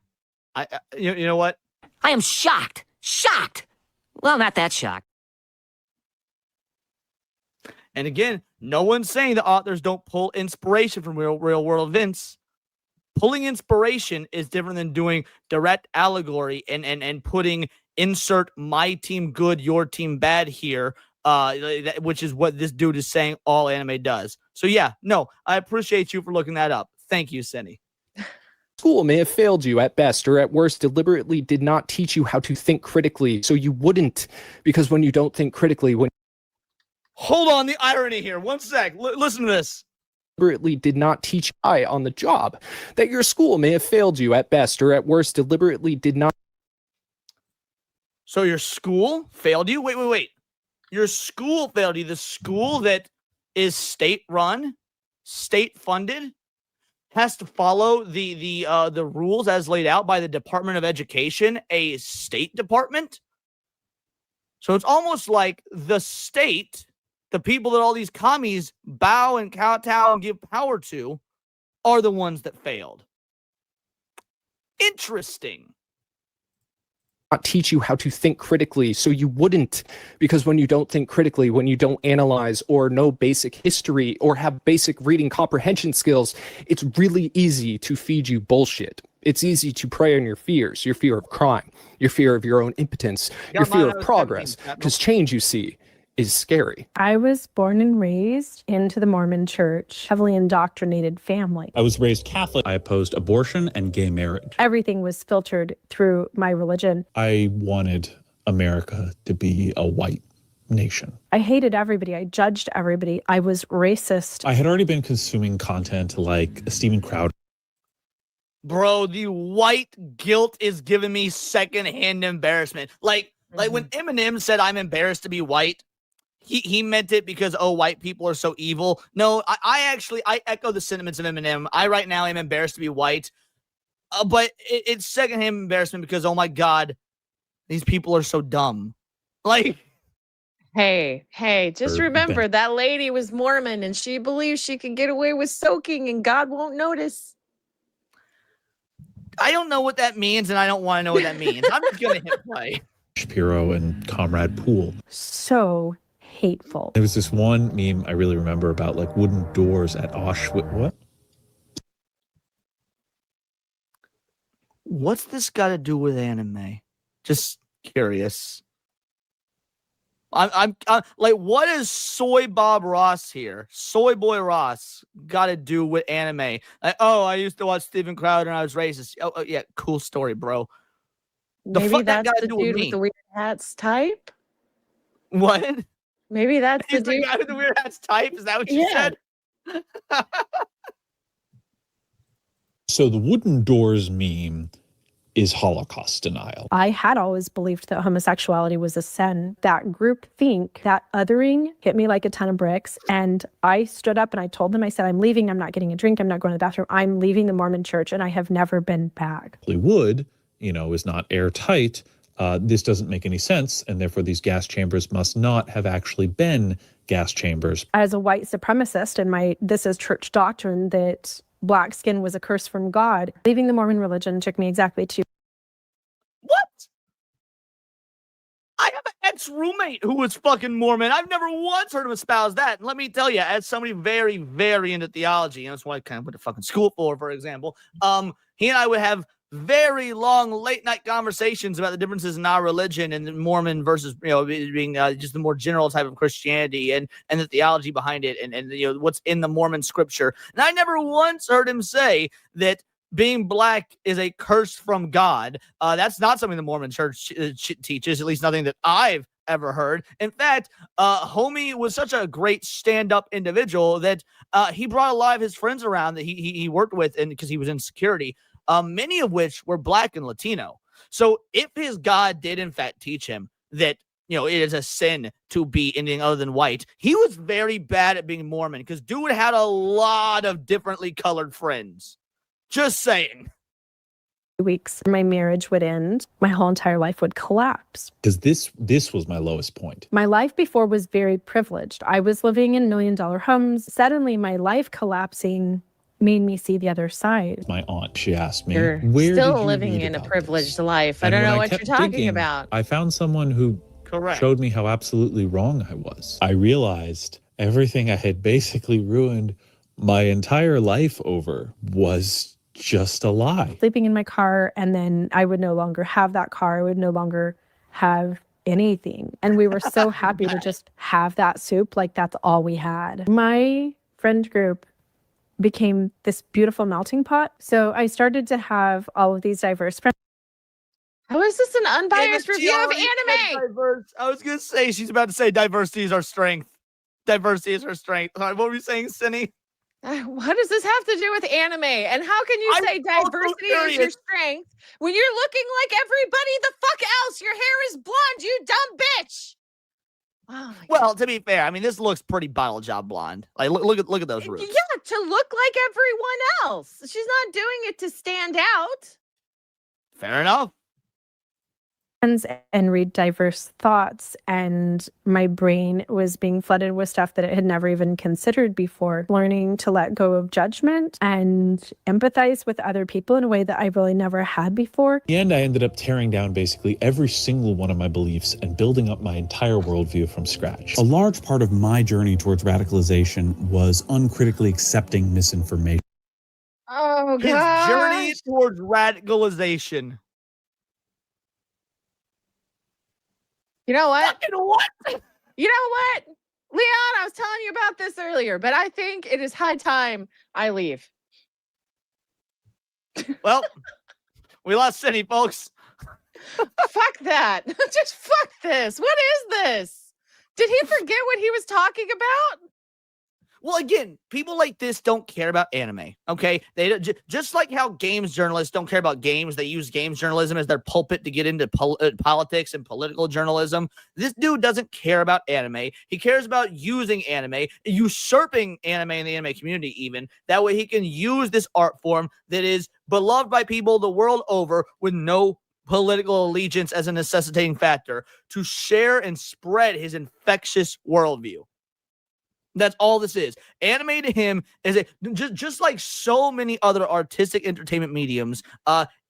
you know what? I am shocked. Shocked. Well, not that shocked. And again, no one's saying the authors don't pull inspiration from real world events. Pulling inspiration is different than doing direct allegory and putting insert my team good, your team bad here, which is what this dude is saying all anime does. So yeah, no, I appreciate you for looking that up. Thank you, Cindy. School may have failed you at best, or at worst deliberately did not teach you how to think critically, so you wouldn't, because when you don't think critically, when Hold on, the irony here. One sec. Listen to this. Deliberately did not teach I on the job, that your school may have failed you at best, or at worst deliberately did not. So your school failed you? Wait. Your school failed you. The school that is state-run, state-funded, has to follow the rules as laid out by the Department of Education, a state department. So it's almost like the state, the people that all these commies bow and kowtow and give power to, are the ones that failed. Interesting. Not teach you how to think critically, so you wouldn't, because when you don't think critically, when you don't analyze or know basic history or have basic reading comprehension skills, it's really easy to feed you bullshit. It's easy to prey on your fears, your fear of crime, your fear of your own impotence, your fear of progress, because change, you see, is scary. I was born and raised into the Mormon church, heavily indoctrinated family. I was raised Catholic. I opposed abortion and gay marriage. Everything was filtered through my religion. I wanted America to be a white nation. I hated everybody. I judged everybody. I was racist. I had already been consuming content like Steven Crowder. Bro, the white guilt is giving me secondhand embarrassment. Like when Eminem said I'm embarrassed to be white, he meant it because, oh, white people are so evil. No, I echo the sentiments of Eminem. I right now am embarrassed to be white. But it's secondhand embarrassment because, oh my God, these people are so dumb. Like, hey, just remember that lady was Mormon and she believes she can get away with soaking and God won't notice. I don't know what that means and I don't want to know what that means. I'm just going to hit play. Shapiro and Comrade Poole. So hateful. There was this one meme I really remember about like wooden doors at Auschwitz. What? What's this got to do with anime? Just curious. I'm like, what is Soy Bob Ross here? Soy Boy Ross got to do with anime? Like, oh, I used to watch Steven Crowder and I was racist. Oh yeah, cool story, bro. Maybe that's the dude with the weird hats type. What? Maybe that's the dude with the weird hats type. Is that what you said? So the wooden doors meme is Holocaust denial. I had always believed that homosexuality was a sin. That group think, that othering hit me like a ton of bricks. And I stood up and I told them, I said, I'm leaving. I'm not getting a drink. I'm not going to the bathroom. I'm leaving the Mormon church and I have never been back. Wood, is not airtight. This doesn't make any sense. And therefore these gas chambers must not have actually been gas chambers. As a white supremacist, and this is church doctrine that black skin was a curse from God. Leaving the Mormon religion took me exactly to. What? I have an ex-roommate who was fucking Mormon. I've never once heard him espouse that. And let me tell you, as somebody very, very into theology, and that's why I kind of went to fucking school for example, he and I would have very long late night conversations about the differences in our religion and the Mormon versus, being just the more general type of Christianity and the theology behind it and what's in the Mormon scripture. And I never once heard him say that being black is a curse from God. That's not something the Mormon church teaches, at least nothing that I've ever heard. In fact, homie was such a great stand-up individual that he brought a lot of his friends around that he worked with, and because he was in security, many of which were black and Latino. So if his God did in fact teach him that, it is a sin to be anything other than white, he was very bad at being Mormon because dude had a lot of differently colored friends. Just saying. Weeks, my marriage would end. My whole entire life would collapse. Because this was my lowest point. My life before was very privileged. I was living in $1 million homes. Suddenly, my life collapsing made me see the other side. My aunt, she asked me, You're where still did you living read in a about privileged this? life. I And don't when know what kept you're talking digging, about. I found someone who showed me how absolutely wrong I was. I realized everything I had basically ruined my entire life over was just a lie. Sleeping in my car, and then I would no longer have that car. I would no longer have anything. And we were so happy to just have that soup. Like, that's all we had. My friend group became this beautiful melting pot. So I started to have all of these diverse friends. How is this an unbiased review of anime? Diverse. I was going to say, she's about to say diversity is our strength. Diversity is her strength. Sorry, what were you saying, Cindy? What does this have to do with anime? And how can you say diversity is your strength when you're looking like everybody the fuck else? Your hair is blonde, you dumb bitch. Oh well, to be fair, I mean, this looks pretty bottle job blonde. Like, look at those roots. Yeah, to look like everyone else. She's not doing it to stand out. Fair enough. And read diverse thoughts, and my brain was being flooded with stuff that it had never even considered before. Learning to let go of judgment and empathize with other people in a way that I really never had before. In the end, I ended up tearing down basically every single one of my beliefs and building up my entire worldview from scratch. A large part of my journey towards radicalization was uncritically accepting misinformation. Oh, His journey towards radicalization. You know what? Fucking what? You know what? Leon, I was telling you about this earlier, but I think it is high time I leave. Well, we lost Cindy, folks. Fuck that. Just fuck this. What is this? Did he forget what he was talking about? Well, again, people like this don't care about anime, okay? They don't, just like how games journalists don't care about games. They use games journalism as their pulpit to get into politics and political journalism. This dude doesn't care about anime. He cares about using anime, usurping anime in the anime community even. That way he can use this art form that is beloved by people the world over with no political allegiance as a necessitating factor to share and spread his infectious worldview. That's all this is. Anime to him is just like so many other artistic entertainment mediums.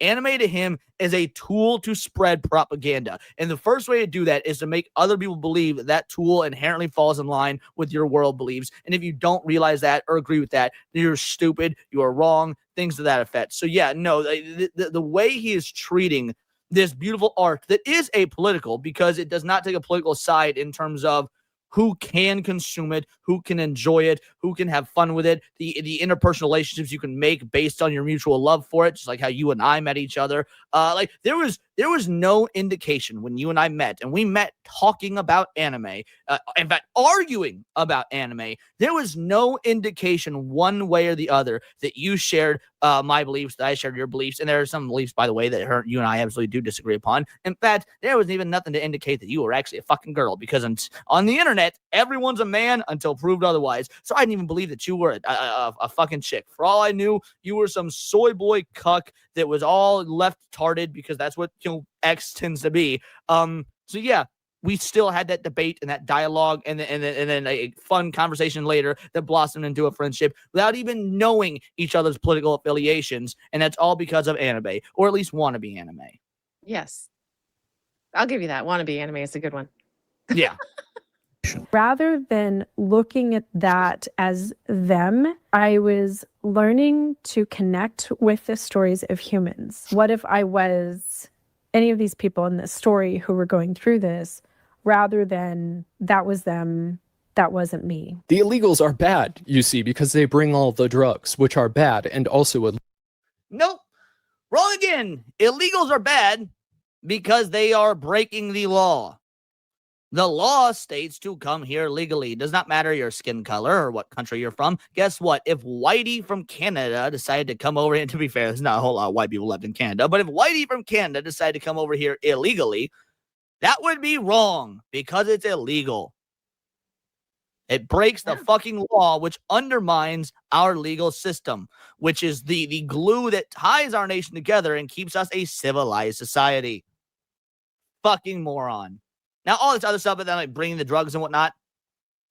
Anime to him is a tool to spread propaganda, and the first way to do that is to make other people believe that that tool inherently falls in line with your world beliefs. And if you don't realize that or agree with that, you're stupid. You are wrong. Things to that effect. So yeah, no, the way he is treating this beautiful art that is apolitical, because it does not take a political side in terms of who can consume it, who can enjoy it, who can have fun with it, the interpersonal relationships you can make based on your mutual love for it, just like how you and I met each other. Like there was no indication when you and I met, and we met talking about anime, in fact, arguing about anime. There was no indication one way or the other that you shared my beliefs, that I shared your beliefs, and there are some beliefs, by the way, that you and I absolutely do disagree upon. In fact, there was even nothing to indicate that you were actually a fucking girl, because on the internet, everyone's a man until proved otherwise. So I didn't even believe that you were a fucking chick. For all I knew, you were some soy boy cuck that was all left-tarded, because that's what X tends to be. So yeah, we still had that debate and that dialogue, and then a fun conversation later that blossomed into a friendship without even knowing each other's political affiliations, and that's all because of anime, or at least wannabe anime. Yes, I'll give you that. Wannabe anime is a good one. Yeah. Rather than looking at that as them, I was learning to connect with the stories of humans. What if I was any of these people in this story who were going through this, rather than that was them, that wasn't me? The illegals are bad, you see, because they bring all the drugs, which are bad, and also... Nope. Wrong again. Illegals are bad because they are breaking the law. The law states to come here legally. Does not matter your skin color or what country you're from. Guess what? If Whitey from Canada decided to come over, and to be fair, there's not a whole lot of white people left in Canada, but if Whitey from Canada decided to come over here illegally, that would be wrong because it's illegal. It breaks the fucking law, which undermines our legal system, which is the glue that ties our nation together and keeps us a civilized society. Fucking moron. Now, all this other stuff, but then like bringing the drugs and whatnot,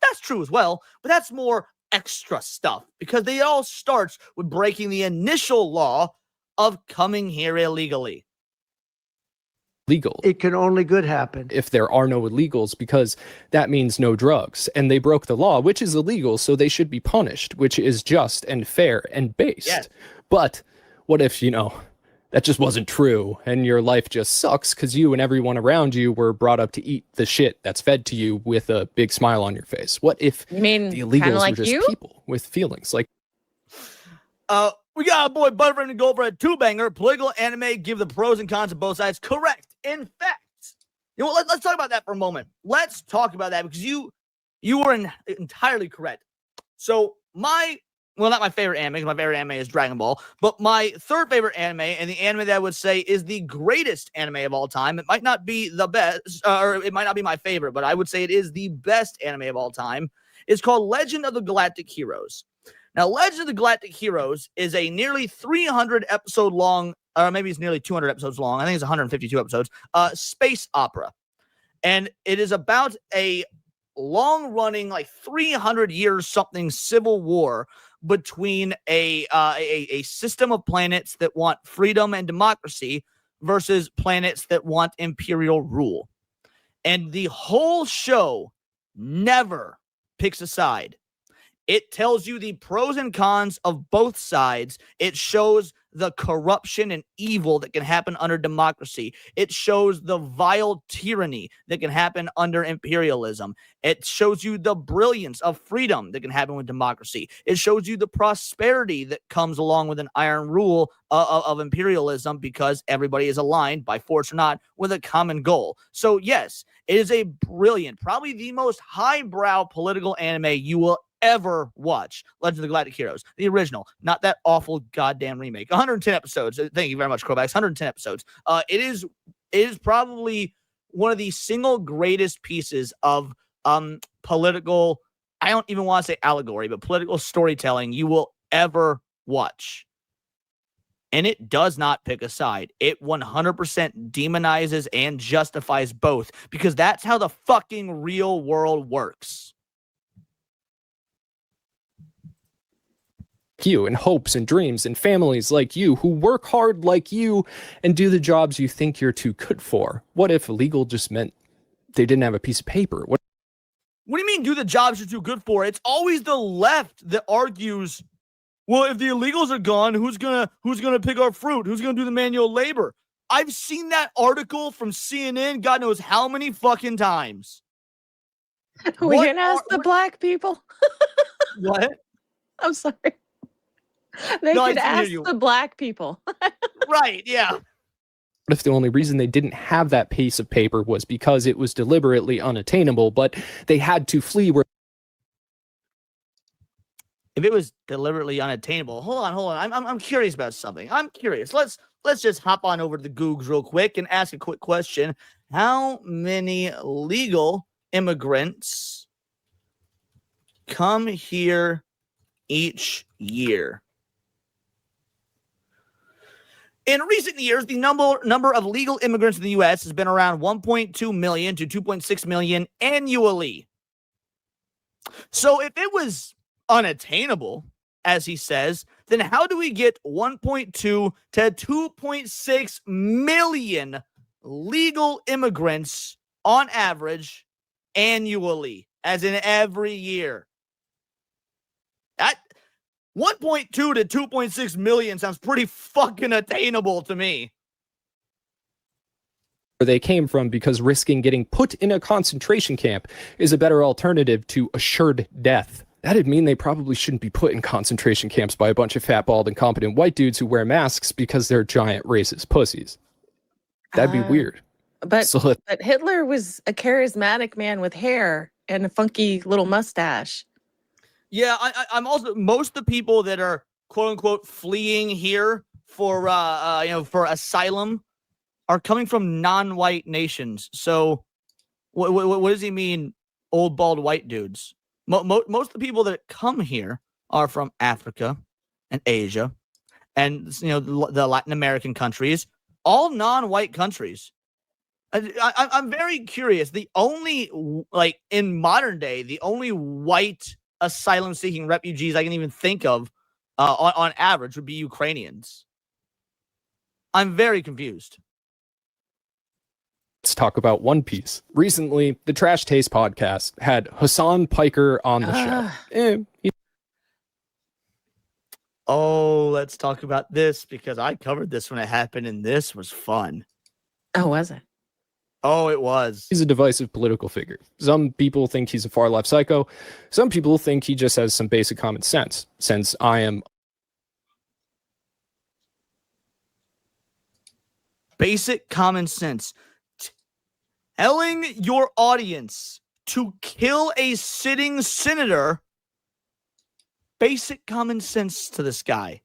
that's true as well, but that's more extra stuff because it all starts with breaking the initial law of coming here illegally. Legal. It can only good happen if there are no illegals, because that means no drugs, and they broke the law, which is illegal, so they should be punished, which is just and fair and based. Yes. But what if, that just wasn't true, and your life just sucks because you and everyone around you were brought up to eat the shit that's fed to you with a big smile on your face? What if You mean the kinda illegals like were just you? people with feelings? Like, We got a boy Butterframe to go for a two-banger. Political anime, give the pros and cons of both sides. Correct. In fact, let's talk about that for a moment. Let's talk about that because you were entirely correct. So not my favorite anime, because my favorite anime is Dragon Ball, but my third favorite anime, and the anime that I would say is the greatest anime of all time. It might not be the best, or it might not be my favorite, but I would say it is the best anime of all time. It's called Legend of the Galactic Heroes. Now, Legend of the Galactic Heroes is a nearly 300 episode long, or maybe it's nearly 200 episodes long. I think it's 152 episodes, space opera. And it is about a long running, like 300 years something civil war between a system of planets that want freedom and democracy versus planets that want imperial rule. And the whole show never picks a side. It tells you the pros and cons of both sides. It shows the corruption and evil that can happen under democracy. It shows the vile tyranny that can happen under imperialism. It shows you the brilliance of freedom that can happen with democracy. It shows you the prosperity that comes along with an iron rule of imperialism because everybody is aligned, by force or not, with a common goal. So yes, it is a brilliant, probably the most highbrow political anime you will ever watch. Legend of the Galactic Heroes, the original, not that awful goddamn remake. 110 episodes. Thank you very much, Kovacs. 110 episodes. It is probably one of the single greatest pieces of political, I don't even want to say allegory, but political storytelling you will ever watch. And it does not pick a side. It 100% demonizes and justifies both because that's how the fucking real world works. you and hopes and dreams and families like you who work hard like you and do the jobs you think you're too good for. What if illegal just meant they didn't have a piece of paper? What do you mean do the jobs you're too good for? It's always the left that argues, well, if the illegals are gone, who's gonna pick our fruit? Who's gonna do the manual labor? I've seen that article from CNN God knows how many fucking times. We can ask the black people. What? I'm sorry. They could ask the black people. Right, yeah. What if the only reason they didn't have that piece of paper was because it was deliberately unattainable, but they had to flee where... If it was deliberately unattainable, hold on. I'm curious about something. I'm curious. Let's just hop on over to the Googs real quick and ask a quick question. How many legal immigrants come here each year? In recent years, the number of legal immigrants in the U.S. has been around 1.2 million to 2.6 million annually. So if it was unattainable, as he says, then how do we get 1.2 to 2.6 million legal immigrants on average annually, as in every year? That 1.2 to 2.6 million sounds pretty fucking attainable to me. Where they came from, because risking getting put in a concentration camp is a better alternative to assured death. That'd mean they probably shouldn't be put in concentration camps by a bunch of fat, bald, incompetent white dudes who wear masks because they're giant racist pussies. That'd be weird. But So but Hitler was a charismatic man with hair and a funky little mustache. Yeah, I'm also most of the people that are quote unquote fleeing here for for asylum are coming from non-white nations. So what does he mean, old bald white dudes? Most of the people that come here are from Africa and Asia and the Latin American countries, all non-white countries. I'm very curious. The only, like, in modern day, the only white asylum-seeking refugees I can even think of on average would be Ukrainians. I'm very confused. let's talk about One Piece. Recently, the Trash Taste podcast had Hassan Piker on the show. Oh, let's talk about this because I covered this when it happened, and this was fun. Oh, was it? Oh, it was. He's a divisive political figure. Some people think he's a far-left psycho. Some people think he just has some basic common sense. Since I am basic common sense. Telling your audience to kill a sitting senator. Basic common sense to this guy.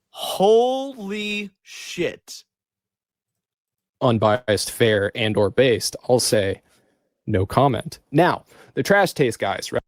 Holy shit. unbiased, fair, and or based, I'll say no comment. Now, the Trash Taste guys, right?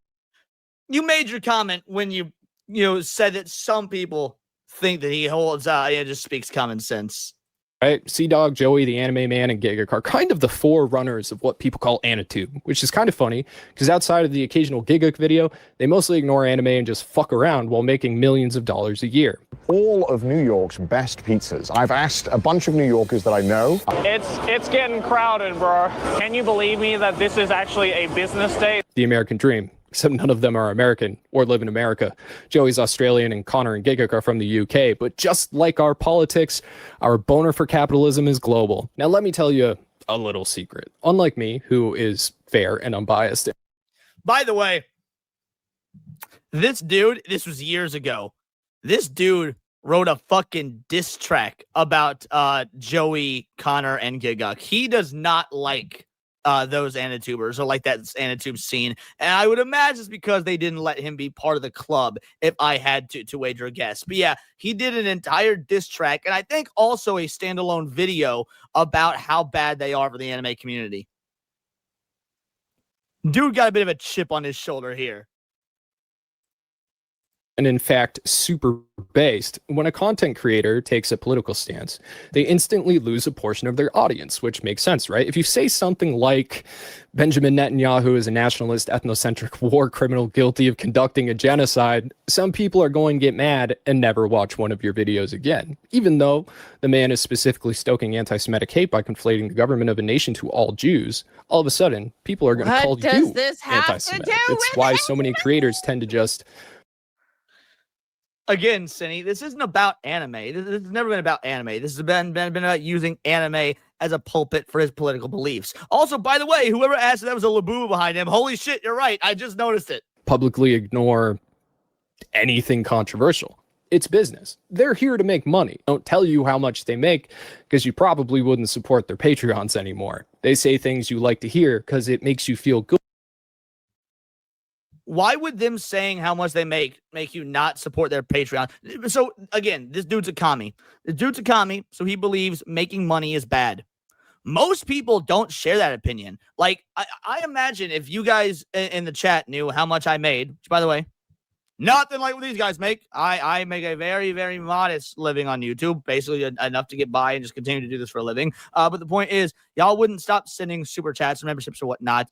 You made your comment when you said that some people think that he holds just speaks common sense. Right? Sea-Dog, Joey, the Anime Man, and Giga are kind of the forerunners of what people call Anitube, which is kind of funny, because outside of the occasional Giga video, they mostly ignore anime and just fuck around while making millions of dollars a year. All of New York's best pizzas. I've asked a bunch of New Yorkers that I know. It's getting crowded, bro. Can you believe me that this is actually a business day? The American dream. Except none of them are American or live in America. Joey's Australian and Connor and Giga are from the UK. But just like our politics, our boner for capitalism is global. Now, let me tell you a little secret. Unlike me, who is fair and unbiased. By the way, this was years ago. This dude wrote a fucking diss track about Joey, Connor, and Giga. He does not like those Anitubers or like that Anitube scene. And I would imagine it's because they didn't let him be part of the club if I had to wager a guess. But yeah, he did an entire diss track and I think also a standalone video about how bad they are for the anime community. Dude got a bit of a chip on his shoulder here. And in fact, super based. When a content creator takes a political stance, they instantly lose a portion of their audience, which makes sense, right? If you say something like Benjamin Netanyahu is a nationalist, ethnocentric war criminal guilty of conducting a genocide, some people are going to get mad and never watch one of your videos again, even though the man is specifically stoking anti-Semitic hate by conflating the government of a nation to all Jews. All of a sudden, people are going to call you anti-Semitic. It's why so many creators tend to just... Again, Cinny, this isn't about anime. This has never been about anime. This has been about using anime as a pulpit for his political beliefs. Also, by the way, whoever asked if that was a Labubu behind him, holy shit, you're right. I just noticed it. Publicly ignore anything controversial. It's business. They're here to make money. Don't tell you how much they make because you probably wouldn't support their Patreons anymore. They say things you like to hear because it makes you feel good. Why would them saying how much they make you not support their Patreon? So, again, this dude's a commie. So he believes making money is bad. Most people don't share that opinion. Like, I imagine if you guys in the chat knew how much I made, which, by the way, nothing like what these guys make. I make a very, very modest living on YouTube, basically enough to get by and just continue to do this for a living. But the point is, y'all wouldn't stop sending super chats and memberships or whatnot.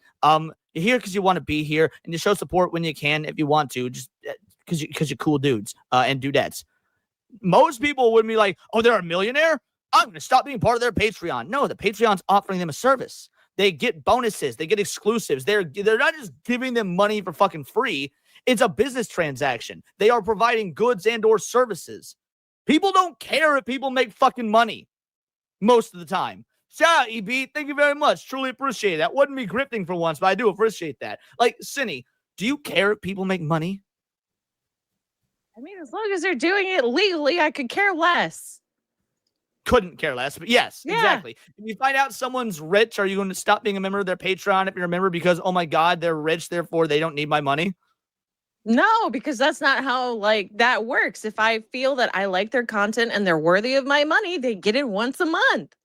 You're here because you want to be here, and you show support when you can if you want to, just because you're cool dudes and dudettes. Most people wouldn't be like, oh, they're a millionaire? I'm going to stop being part of their Patreon. No, the Patreon's offering them a service. They get bonuses. They get exclusives. They're not just giving them money for fucking free. It's a business transaction. They are providing goods and or services. People don't care if people make fucking money most of the time. Shout out, EB. Thank you very much. Truly appreciate it. That wasn't me grifting for once, but I do appreciate that. Like, Cinny, do you care if people make money? I mean, as long as they're doing it legally, I could care less. couldn't care less. But yes, exactly. If you find out someone's rich, are you going to stop being a member of their Patreon if you're a member because, oh my God, they're rich, therefore they don't need my money? No, because that's not how that works. If I feel that I like their content and they're worthy of my money, they get it once a month.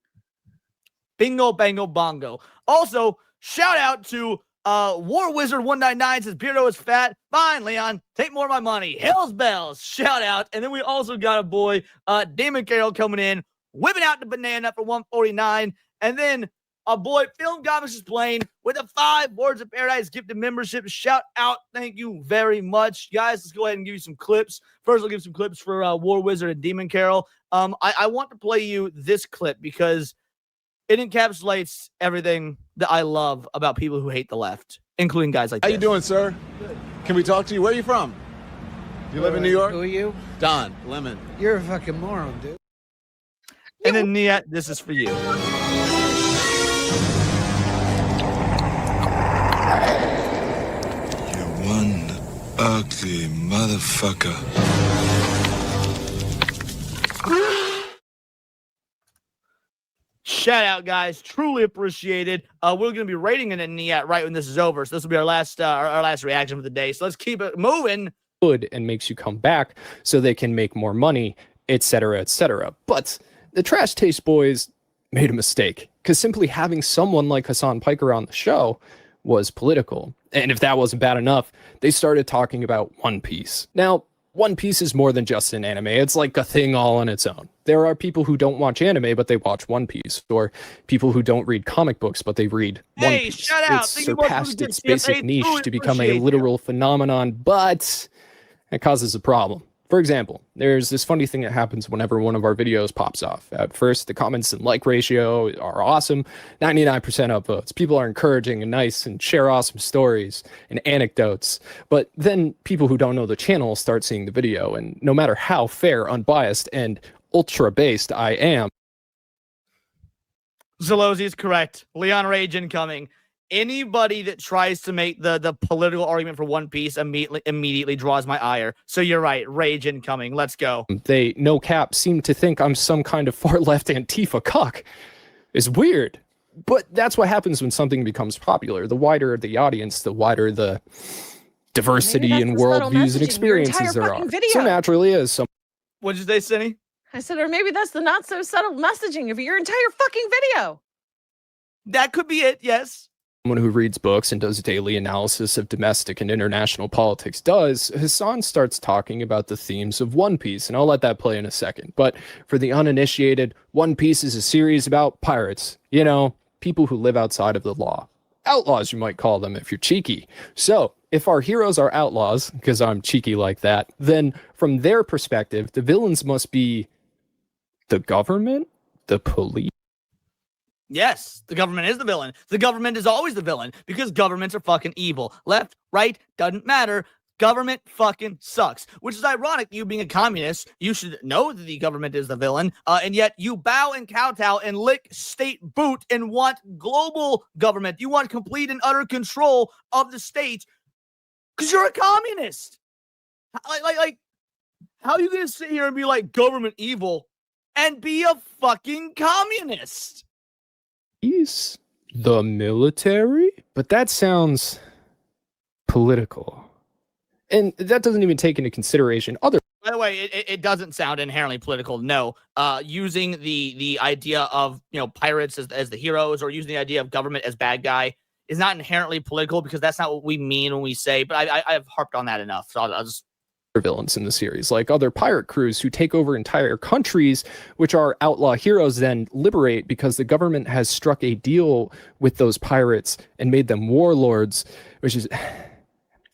Bingo, bango, bongo. Also, shout out to War Wizard 199 says Beardo is fat. Fine, Leon, take more of my money. Hell's bells. Shout out. And then we also got a boy, Damon Carroll, coming in, whipping out the banana for 149. And then our boy Film Comics is playing with a 5 Boards of Paradise gifted membership. Shout out. Thank you very much. Guys, let's go ahead and give you some clips. First, I'll give some clips for War Wizard and Demon Carroll. I want to play you this clip because it encapsulates everything that I love about people who hate the left, including guys like this. How you doing, sir? Can we talk to you? Where are you from? You live in New York? Who are you? Don Lemon. You're a fucking moron, dude. And then Nia, this is for you. One ugly motherfucker. Shout out, guys. Truly appreciated. We're going to be rating it in Niat right when this is over. So this will be our last reaction for the day. So let's keep it moving. Good and makes you come back so they can make more money, etc., etc. But the Trash Taste Boys made a mistake because simply having someone like Hassan Piker on the show was political. And if that wasn't bad enough, they started talking about One Piece. Now, One Piece is more than just an anime. It's like a thing all on its own. There are people who don't watch anime, but they watch One Piece, or people who don't read comic books, but they read One Piece. Shout out. It's surpassed its basic niche to become a literal phenomenon, but it causes a problem. For example, there's this funny thing that happens whenever one of our videos pops off. At first, the comments and like ratio are awesome, 99% upvotes. People are encouraging and nice and share awesome stories and anecdotes. But then people who don't know the channel start seeing the video, and no matter how fair, unbiased, and ultra-based I am. Zalozi is correct. Leon Rage incoming. Anybody that tries to make the political argument for One Piece immediately draws my ire. So you're right. Rage incoming. Let's go. They, no cap, seem to think I'm some kind of far-left Antifa cuck. It's weird. But that's what happens when something becomes popular. The wider the audience, the wider the diversity in worldviews and experiences there are. So naturally is some. What'd you say, Cindy? I said, or maybe that's the not so subtle messaging of your entire fucking video. That could be it, yes. Someone who reads books and does daily analysis of domestic and international politics does, Hassan starts talking about the themes of One Piece, and I'll let that play in a second. But for the uninitiated, One Piece is a series about pirates. You know, people who live outside of the law. Outlaws, you might call them if you're cheeky. So, if our heroes are outlaws, because I'm cheeky like that, then from their perspective, the villains must be the government, the police. Yes, the government is the villain. The government is always the villain because governments are fucking evil. Left, right, doesn't matter. Government fucking sucks. Which is ironic. You being a communist, you should know that the government is the villain, and yet you bow and kowtow and lick state boot and want global government. You want complete and utter control of the state because you're a communist. Like, how are you going to sit here and be like government evil and be a fucking communist? The military? But that sounds political. And that doesn't even take into consideration other. By the way, it doesn't sound inherently political. No, using the idea of pirates as the heroes or using the idea of government as bad guy is not inherently political because that's not what we mean when we say. But I've harped on that enough, so I'll just. Villains in the series, like other pirate crews who take over entire countries, which our outlaw heroes then liberate because the government has struck a deal with those pirates and made them warlords, which is.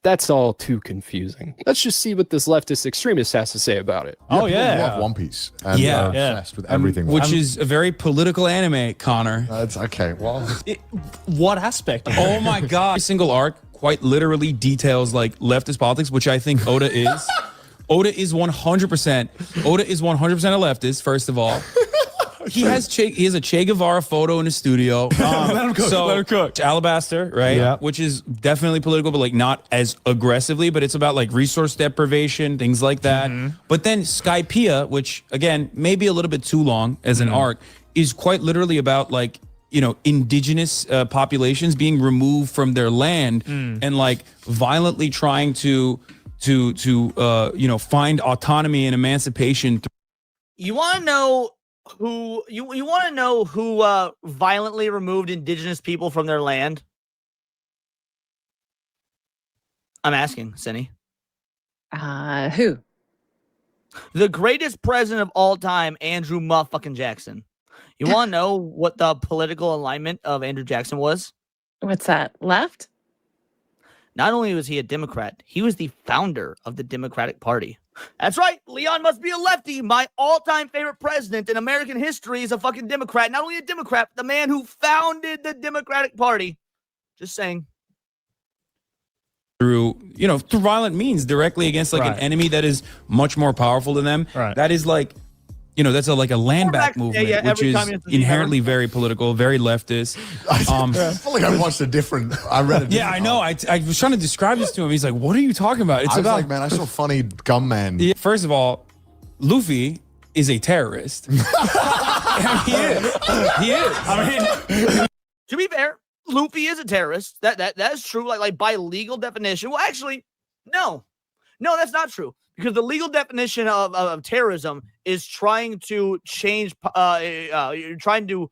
That's all too confusing. Let's just see what this leftist extremist has to say about it. Oh, yeah. Love One Piece. And are obsessed with everything. Which is a very political anime, Connor. That's okay. Well, what aspect? Oh, my God. Every single arc quite literally details like leftist politics, which I think Oda is. Oda is 100%. Oda is 100% a leftist, first of all. He has a Che Guevara photo in his studio. Let him cook. So Let him cook. Alabaster, right? Yeah. Which is definitely political, but like not as aggressively. But it's about like resource deprivation, things like that. But then Skypiea, which again maybe a little bit too long as an arc, is quite literally about like, you know, indigenous populations being removed from their land and like violently trying to you know, find autonomy and emancipation. You want to know who you want to know who violently removed indigenous people from their land? I'm asking, Cindy. Who? The greatest president of all time, Andrew motherfucking Jackson. You want to know what the political alignment of Andrew Jackson was? What's that? Left? Not only was he a Democrat, he was the founder of the Democratic Party. That's right. Leon must be a lefty. My all-time favorite president in American history is a fucking Democrat. Not only a Democrat, but the man who founded the Democratic Party. Just saying. Through violent means, directly against like an enemy that is much more powerful than them. Right. That is like, you know, that's like a land back movement, which is inherently very political, very leftist. I feel like I watched I read it. Yeah, I know. I was trying to describe this to him. He's like, what are you talking about? I was like, man, I saw funny gum man. Yeah, first of all, Luffy is a terrorist. He is. I mean, to be fair, Luffy is a terrorist. That's true. Like by legal definition. Well, actually, no, that's not true. Because the legal definition of terrorism is trying to change, you're trying to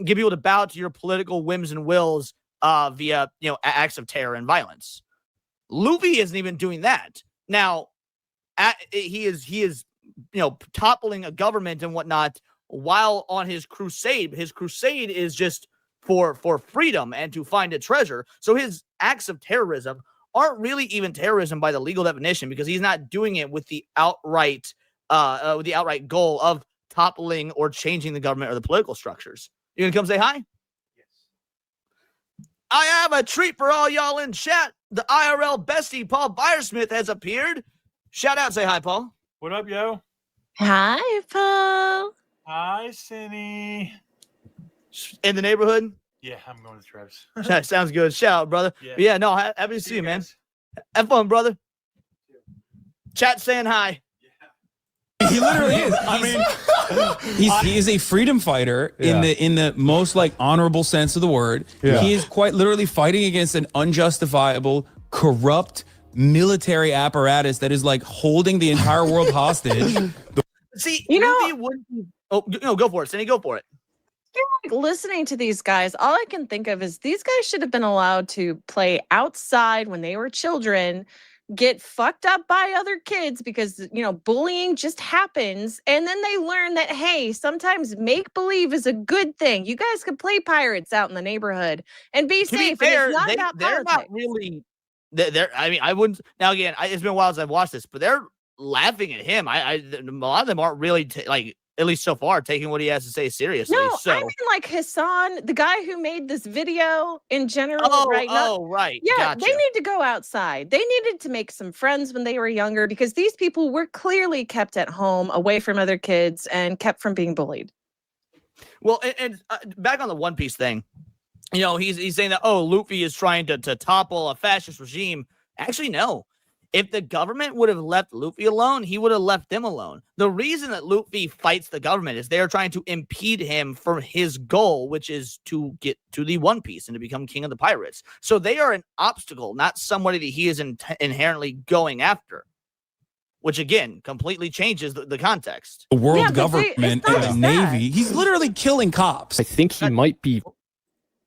get people to bow to your political whims and wills via, you know, acts of terror and violence. Luffy isn't even doing that. Now, he is, you know, toppling a government and whatnot while on his crusade. His crusade is just for freedom and to find a treasure. So his acts of terrorism aren't really even terrorism by the legal definition, because he's not doing it with the outright goal of toppling or changing the government or the political structures. You gonna come say hi? Yes. I have a treat for all y'all in chat. The IRL bestie Paul Byersmith has appeared. Shout out, say hi, Paul. What up, yo? Hi, Paul. Hi, Cindy. In the neighborhood? Yeah, I'm going to Travis. Sounds good. Shout out, brother. Yeah, no, happy to see you, man. Have fun, brother. Chat saying hi. He literally is. I mean, he is a freedom fighter in the most like honorable sense of the word. Yeah. He is quite literally fighting against an unjustifiable, corrupt military apparatus that is like holding the entire world hostage. See, you know, go for it, Cindy. Go for it. Like listening to these guys, all I can think of is these guys should have been allowed to play outside when they were children, get fucked up by other kids because, you know, bullying just happens. And then they learn that, hey, sometimes make-believe is a good thing. You guys can play pirates out in the neighborhood and be safe. Be fair, and it's not about they're politics. not really. I mean, I wouldn't. Now again, it's been a while since I've watched this, but they're laughing at him. A lot of them aren't really like. At least so far, taking what he has to say seriously. No, so. I mean like Hassan, the guy who made this video in general right now. Oh, right. Yeah, Gotcha. They need to go outside. They needed to make some friends when they were younger because these people were clearly kept at home, away from other kids, and kept from being bullied. Well, and back on the One Piece thing, you know, he's saying that, oh, Luffy is trying to topple a fascist regime. Actually, no. If the government would have left Luffy alone, he would have left them alone. The reason that Luffy fights the government is they're trying to impede him from his goal, which is to get to the One Piece and to become king of the pirates. So they are an obstacle, not somebody that he is inherently going after, which again completely changes the context. The world government and the Navy. He's literally killing cops. I think he might be. What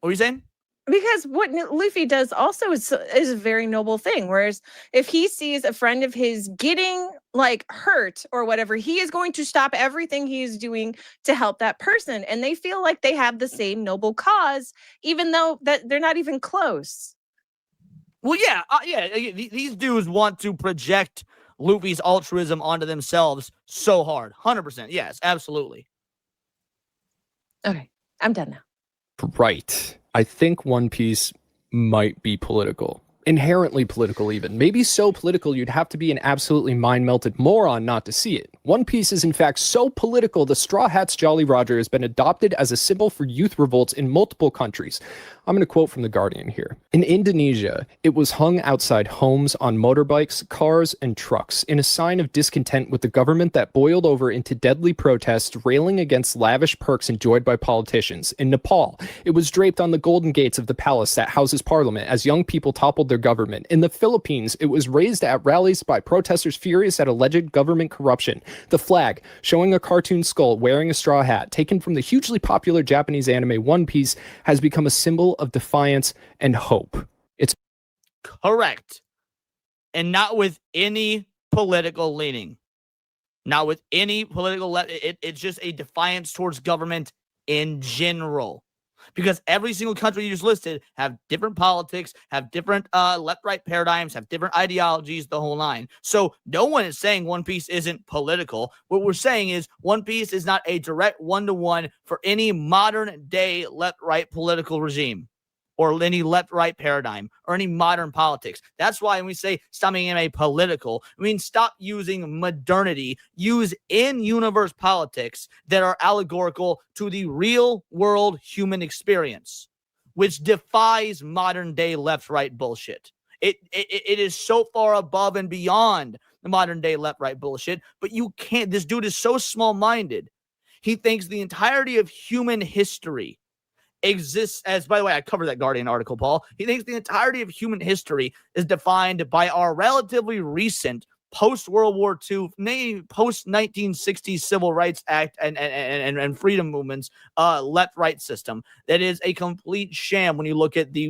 were you saying? Because what Luffy does also is a very noble thing. Whereas if he sees a friend of his getting like hurt or whatever, he is going to stop everything he is doing to help that person. And they feel like they have the same noble cause, even though that they're not even close. Well, yeah. These dudes want to project Luffy's altruism onto themselves so hard. 100%. Yes, absolutely. Okay, I'm done now. Right. I think One Piece might be political. inherently political even. Maybe so political you'd have to be an absolutely mind-melted moron not to see it. One Piece is in fact so political the Straw Hat's Jolly Roger has been adopted as a symbol for youth revolts in multiple countries. I'm going to quote from The Guardian here. In Indonesia, it was hung outside homes, on motorbikes, cars, and trucks in a sign of discontent with the government that boiled over into deadly protests railing against lavish perks enjoyed by politicians. In Nepal, it was draped on the golden gates of the palace that houses parliament as young people toppled their government. In the Philippines, it was raised at rallies by protesters furious at alleged government corruption. The flag, showing a cartoon skull wearing a straw hat, taken from the hugely popular Japanese anime One Piece, has become a symbol of defiance and hope. It's correct. And not with any political leaning. Not with any political it's just a defiance towards government in general. Because every single country you just listed have different politics, have different left-right paradigms, have different ideologies, the whole nine. So no one is saying One Piece isn't political. What we're saying is One Piece is not a direct one-to-one for any modern-day left-right political regime or any left-right paradigm or any modern politics. That's why when we say stop making anime political, I mean stop using modernity, use in-universe politics that are allegorical to the real-world human experience, which defies modern-day left-right bullshit. It is so far above and beyond the modern-day left-right bullshit, but you can't. This dude is so small-minded. He thinks the entirety of human history exists as, by the way, I covered that Guardian article, Paul. He thinks the entirety of human history is defined by our relatively recent post-World War II, maybe post-1960s Civil Rights Act and freedom movements, left-right system. That is a complete sham when you look at the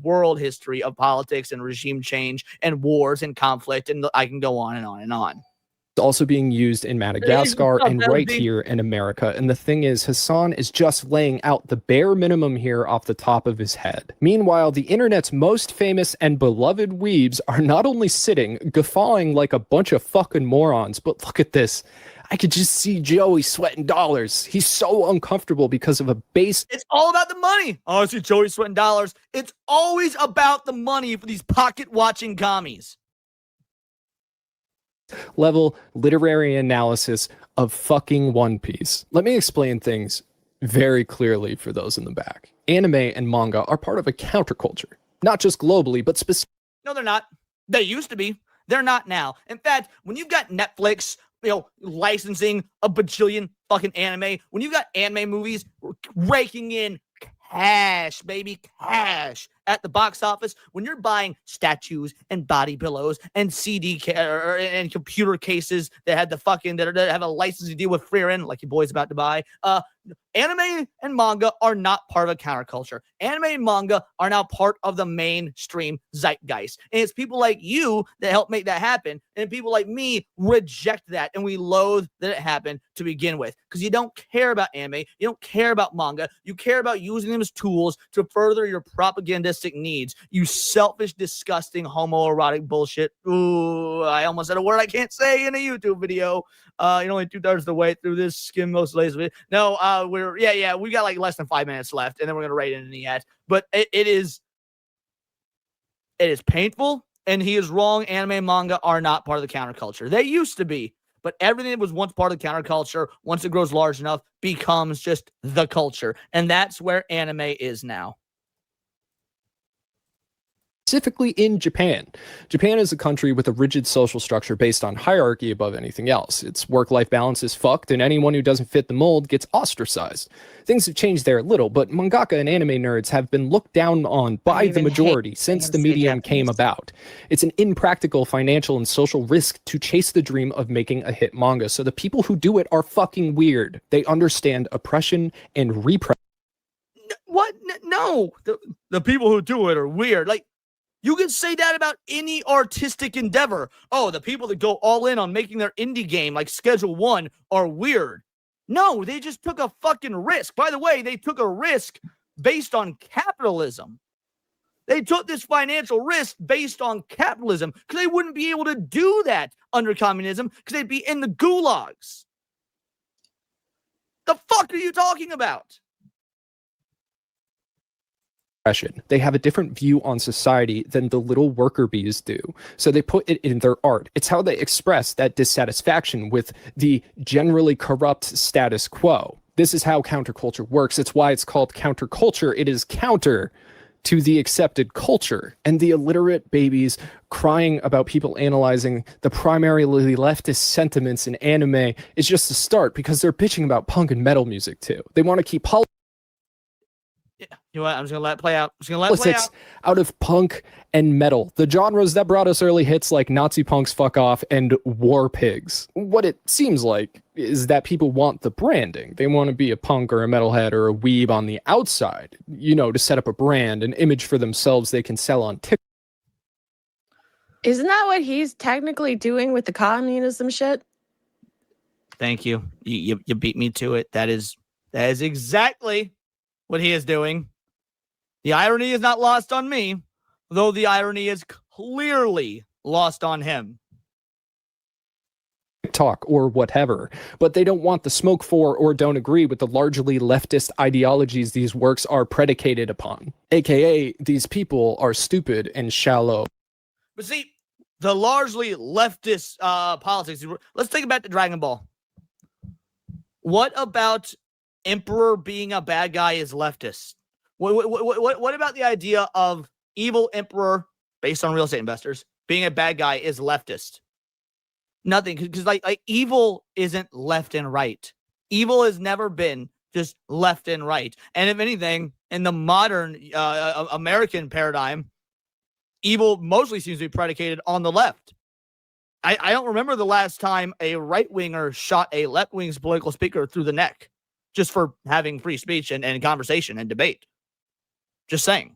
world history of politics and regime change and wars and conflict, and I can go on and on and on. also being used in Madagascar and right here in America. And the thing is, Hassan is just laying out the bare minimum here off the top of his head. Meanwhile, the internet's most famous and beloved weebs are not only sitting, guffawing like a bunch of fucking morons, but look at this. I could just see Joey sweating dollars. He's so uncomfortable because of a base. It's all about the money. Oh, I see Joey sweating dollars. It's always about the money for these pocket-watching commies. Level literary analysis of fucking One Piece. Let me explain things very clearly for those in the back. Anime and manga are part of a counterculture, not just globally, but specifically. No, they're not. They used to be. They're not now. In fact, when you've got Netflix, licensing a bajillion fucking anime, when you've got anime movies raking in cash, baby, cash at the box office, when you're buying statues and body pillows and and computer cases that had the fucking that have a licensing deal with Freerin, like your boy's about to buy, anime and manga are not part of a counterculture. Anime and manga are now part of the mainstream zeitgeist. And it's people like you that help make that happen. And people like me reject that. And we loathe that it happened to begin with. Because you don't care about anime. You don't care about manga. You care about using them as tools to further your propagandistic needs. You selfish, disgusting, homoerotic bullshit. Ooh, I almost said a word I can't say in a YouTube video. Only 2/3 of the way through this skim most lazy video. No, we got like less than 5 minutes left, and then we're gonna rate it in the ad. But it is painful, and he is wrong. Anime and manga are not part of the counterculture. They used to be, but everything that was once part of the counterculture, once it grows large enough, becomes just the culture, and that's where anime is now. Specifically in Japan. Japan is a country with a rigid social structure based on hierarchy above anything else. Its work-life balance is fucked, and anyone who doesn't fit the mold gets ostracized. Things have changed there a little, but mangaka and anime nerds have been looked down on by the majority since the medium came about. It's an impractical financial and social risk to chase the dream of making a hit manga, so the people who do it are fucking weird. They understand oppression and repression. What? No. The people who do it are weird. Like, you can say that about any artistic endeavor. Oh, the people that go all in on making their indie game like Schedule 1 are weird. No, they just took a fucking risk. By the way, they took a risk based on capitalism. They took this financial risk based on capitalism because they wouldn't be able to do that under communism because they'd be in the gulags. The fuck are you talking about? They have a different view on society than the little worker bees do. So they put it in their art. It's how they express that dissatisfaction with the generally corrupt status quo. This is how counterculture works. It's why it's called counterculture. It is counter to the accepted culture. And the illiterate babies crying about people analyzing the primarily leftist sentiments in anime is just a start, because they're bitching about punk and metal music too. They want to keep You know what? I'm just gonna let it play out. I'm just gonna let it play politics out. out of punk and metal, the genres that brought us early hits like Nazi Punks Fuck Off and War Pigs. What it seems like is that people want the branding. They want to be a punk or a metalhead or a weeb on the outside, you know, to set up a brand, an image for themselves they can sell on TikTok. Isn't that what he's technically doing with the communism shit? Thank you. You beat me to it. That is exactly what he is doing. The irony is not lost on me, though the irony is clearly lost on him. TikTok or whatever, but they don't want the smoke for or don't agree with the largely leftist ideologies these works are predicated upon. AKA, these people are stupid and shallow. But see, the largely leftist politics, let's take it back to Dragon Ball. What about Emperor being a bad guy is leftist? What about the idea of evil Emperor, based on real estate investors, being a bad guy is leftist? Nothing, because like evil isn't left and right. Evil has never been just left and right. And if anything, in the modern American paradigm, evil mostly seems to be predicated on the left. I don't remember the last time a right-winger shot a left-wing's political speaker through the neck just for having free speech and conversation and debate. Just saying.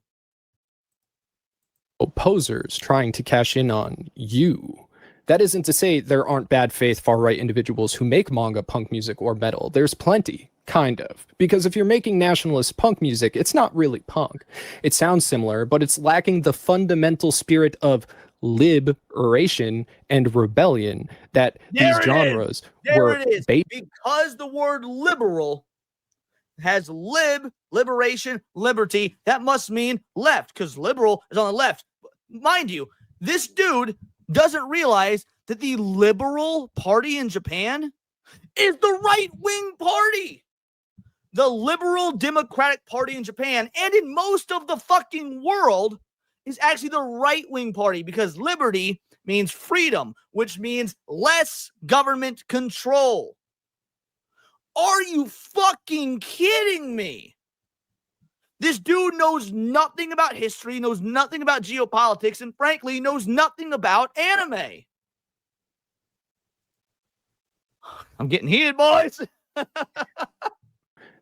Posers trying to cash in on you. That isn't to say there aren't bad faith far-right individuals who make manga, punk music, or metal. There's plenty, kind of. Because if you're making nationalist punk music, it's not really punk. It sounds similar, but it's lacking the fundamental spirit of liberation and rebellion that these genres were based. Because the word liberal has liberation, liberty, that must mean left, because liberal is on the left. Mind you, this dude doesn't realize that the Liberal Party in Japan is the right-wing party. The Liberal Democratic Party in Japan and in most of the fucking world is actually the right-wing party, because liberty means freedom, which means less government control. Are you fucking kidding me? This dude knows nothing about history, knows nothing about geopolitics, and frankly, knows nothing about anime. I'm getting heated, boys.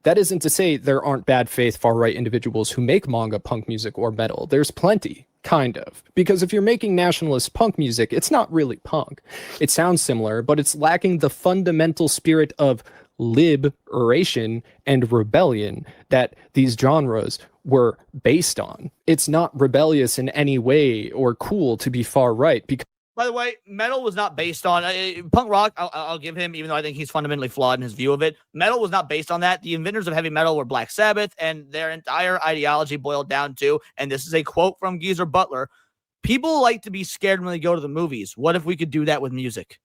That isn't to say there aren't bad faith far-right individuals who make manga, punk music, or metal. There's plenty, kind of. Because if you're making nationalist punk music, it's not really punk. It sounds similar, but it's lacking the fundamental spirit of liberation and rebellion that these genres were based on. It's not rebellious in any way or cool to be far-right, because By the way, metal was not based on punk rock. I'll give him, even though I think he's fundamentally flawed in his view of it. Metal was not based on that. The inventors of heavy metal were Black Sabbath, and their entire ideology boiled down to, and this is a quote from Geezer Butler, people like to be scared when they go to the movies. What if we could do that with music?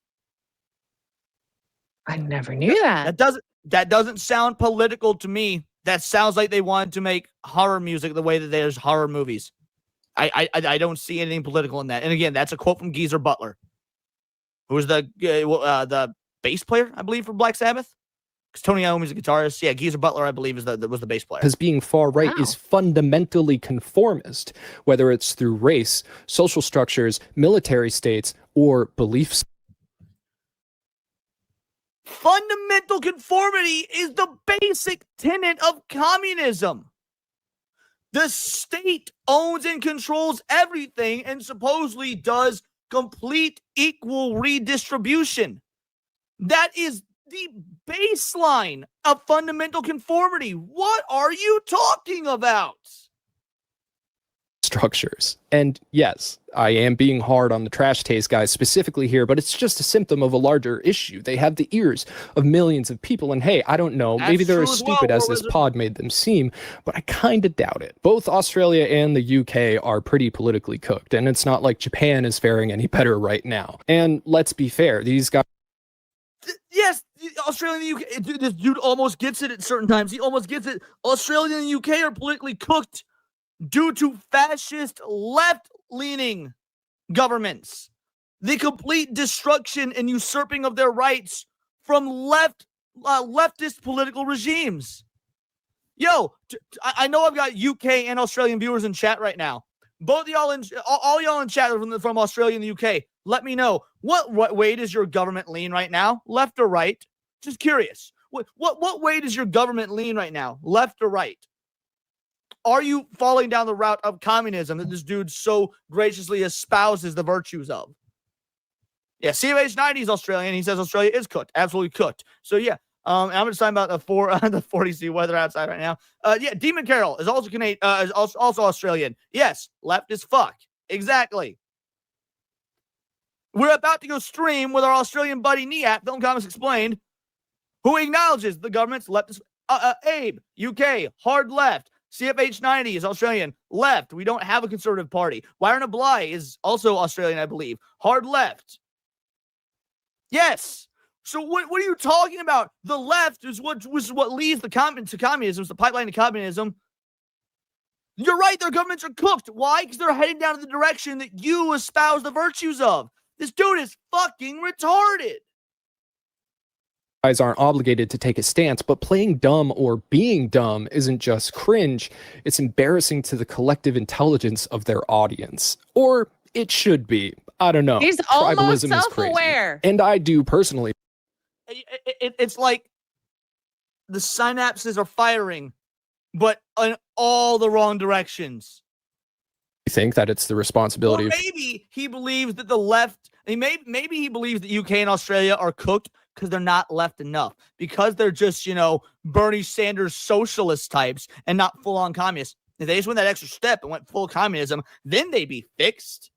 I never knew that. That doesn't sound political to me. That sounds like they wanted to make horror music the way that there's horror movies. I don't see anything political in that. And again, that's a quote from Geezer Butler, who was the bass player, I believe, for Black Sabbath. Because Tony Iommi's a guitarist. Yeah, Geezer Butler, I believe, was the bass player. Because being far-right is fundamentally conformist, whether it's through race, social structures, military states, or beliefs. Fundamental conformity is the basic tenet of communism. The state owns and controls everything and supposedly does complete equal redistribution. That is the baseline of fundamental conformity. What are you talking about? structures. And yes, I am being hard on the trash taste guys specifically here, but it's just a symptom of a larger issue. They have the ears of millions of people, and hey, I don't know, maybe they're as stupid as this pod made them seem, but I kind of doubt it. Both Australia and the UK are pretty politically cooked, and it's not like Japan is faring any better right now. And let's be fair, these guys... Yes, Australia and the UK, this dude almost gets it at certain times. He almost gets it. Australia and the UK are politically cooked due to fascist left-leaning governments. The complete destruction and usurping of their rights from leftist political regimes. Yo, I know I've got UK and Australian viewers in chat right now. Both y'all all y'all in chat from Australia and the UK. Let me know what way does your government lean right now, left or right? Just curious. What way does your government lean right now, left or right? Are you falling down the route of communism that this dude so graciously espouses the virtues of? Yeah, CMH90 is Australian. He says Australia is cooked, absolutely cooked. So yeah, I'm just talking about the 40C weather outside right now. Yeah, Demon Carol is also Canadian, is also Australian. Yes, left as fuck. Exactly. We're about to go stream with our Australian buddy Niat, Film Comics Explained, who acknowledges the government's leftist. Abe, UK, hard left. CFH90 is Australian, left. We don't have a conservative party. Wyron Ablai is also Australian, I believe. Hard left. Yes. So what are you talking about? The left is what leads to communism. It's the pipeline to communism. You're right. Their governments are cooked. Why? Because they're heading down in the direction that you espouse the virtues of. This dude is fucking retarded. Guys aren't obligated to take a stance, but playing dumb or being dumb isn't just cringe, it's embarrassing to the collective intelligence of their audience. Or it should be. I don't know. He's almost self-aware. And I do personally. It's like the synapses are firing, but in all the wrong directions. Think that it's the responsibility of maybe he believes that the left, maybe he believes that UK and Australia are cooked because they're not left enough, because they're just, Bernie Sanders socialist types and not full-on communists. If they just went that extra step and went full communism, then they'd be fixed.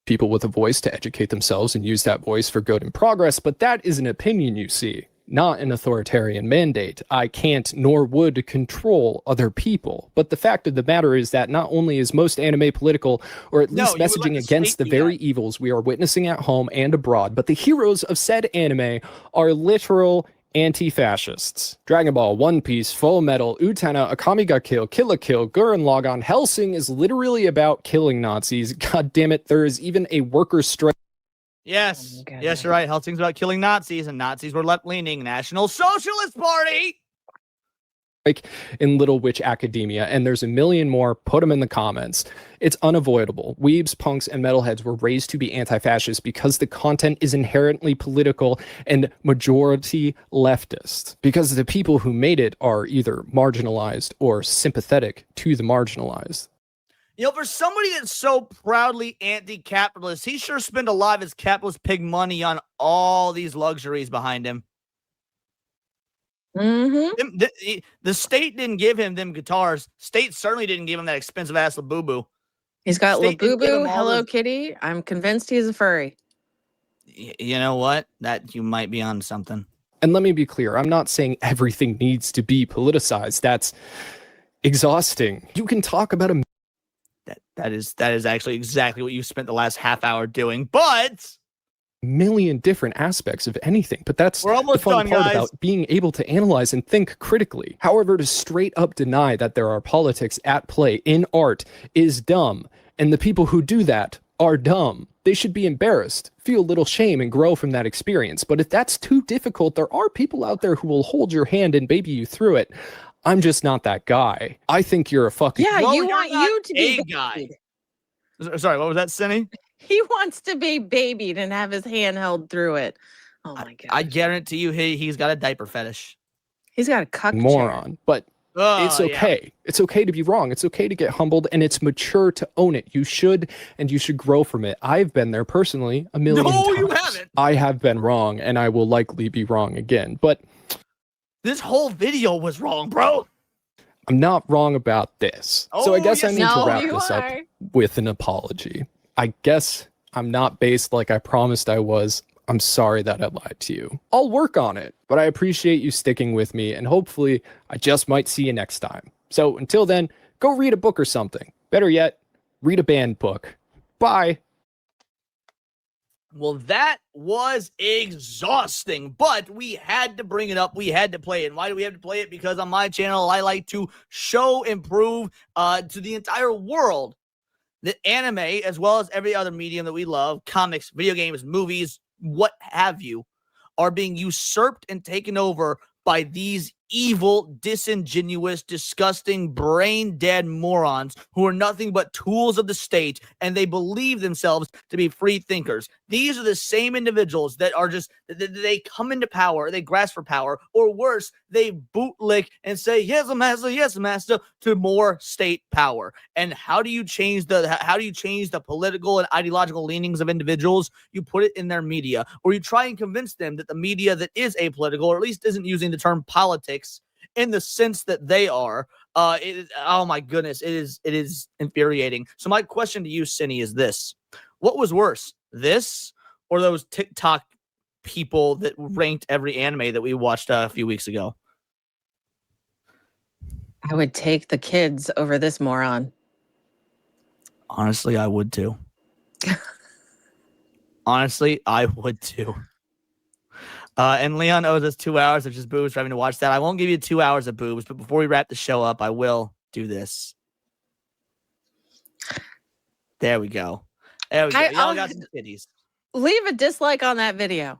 People with a voice to educate themselves and use that voice for good and progress, but that is an opinion, you see, not an authoritarian mandate. I can't nor would control other people. But the fact of the matter is that not only is most anime political, or at least messaging against the very evils we are witnessing at home and abroad, but the heroes of said anime are literal anti-fascists. Dragon Ball, One Piece, Full Metal, Utena, Akame ga Kill, Kill la Kill, Gurren Lagann, Hellsing is literally about killing Nazis. God damn it, there is even a worker strike. Yes, yes, you're right. Hellsing's about killing Nazis, and Nazis were left-leaning. National Socialist Party! Like in Little Witch Academia, and there's a million more. Put them in the comments. It's unavoidable. Weebs, punks, and metalheads were raised to be anti-fascist because the content is inherently political and majority leftist. Because the people who made it are either marginalized or sympathetic to the marginalized. For somebody that's so proudly anti-capitalist, he sure spent a lot of his capitalist pig money on all these luxuries behind him. Mm-hmm. The state didn't give him them guitars. State certainly didn't give him that expensive ass Labubu. He's got Labubu, Hello Kitty. I'm convinced he's a furry. You know what? That you might be on something. And let me be clear, I'm not saying everything needs to be politicized. That's exhausting. You can talk about a That is actually exactly what you spent the last half hour doing, but million different aspects of anything, but that's the fun part about being able to analyze and think critically. However, to straight up deny that there are politics at play in art is dumb, and the people who do that are dumb. They should be embarrassed, feel a little shame, and grow from that experience. But if that's too difficult, there are people out there who will hold your hand and baby you through it. I'm just not that guy. I think you're a fucking... Yeah, you want you to be a guy. Sorry, what was that, Cindy? He wants to be babied and have his hand held through it. Oh my god! I guarantee you, he's got a diaper fetish. He's got a cuck moron. chair. But it's okay. Yeah. It's okay to be wrong. It's okay to get humbled, and it's mature to own it. You should grow from it. I've been there personally a million times. No, you haven't. I have been wrong, and I will likely be wrong again. But this whole video was wrong, bro. I'm not wrong about this. So I guess I need to wrap you this up are. with an apology. I guess I'm not based like I promised I was. I'm sorry that I lied to you. I'll work on it, but I appreciate you sticking with me, and hopefully I just might see you next time. So until then, go read a book or something. Better yet, read a banned book. Bye. Well, that was exhausting, but we had to bring it up. We had to play it. And why do we have to play it? Because on my channel, I like to show and prove to the entire world that anime, as well as every other medium that we love, comics, video games, movies, what have you, are being usurped and taken over by these evil, disingenuous, disgusting, brain-dead morons who are nothing but tools of the state, and they believe themselves to be free thinkers. These are the same individuals that are just, they come into power, they grasp for power, or worse, they bootlick and say, yes, master, to more state power. And how do you change the political and ideological leanings of individuals? You put it in their media, or you try and convince them that the media that is apolitical, or at least isn't using the term politics in the sense that they are, oh my goodness, it is infuriating. So my question to you, Cinny, is this: what was worse, this or those TikTok people that ranked every anime that we watched a few weeks ago? I would take the kids over this moron. Honestly, I would too. Honestly, I would too. And Leon owes us 2 hours of just boobs for having to watch that. I won't give you 2 hours of boobs, but before we wrap the show up, I will do this. There we go. There we go. Y'all got some titties. Leave a dislike on that video.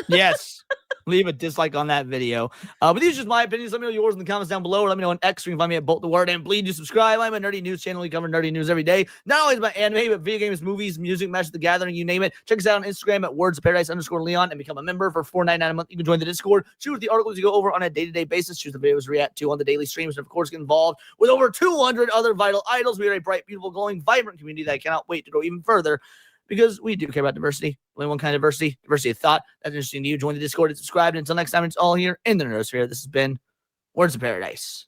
Yes. Leave a dislike on that video. But these are just my opinions. Let me know yours in the comments down below. Or let me know on X. You can find me at Bolt the Word. And please do subscribe. I'm a nerdy news channel. We cover nerdy news every day. Not only about anime, but video games, movies, music, Magic the Gathering, you name it. Check us out on Instagram at wordsofparadise_Leon and become a member for $4.99 a month. You can join the Discord. Choose the articles you go over on a day-to-day basis. Choose the videos we react to on the daily streams. And of course, get involved with over 200 other vital idols. We are a bright, beautiful, glowing, vibrant community that I cannot wait to go even further, because we do care about diversity. Only one kind of diversity of thought. That's interesting to you. Join the Discord and subscribe. And until next time, it's all here in the Nerdosphere. This has been Words of Paradise.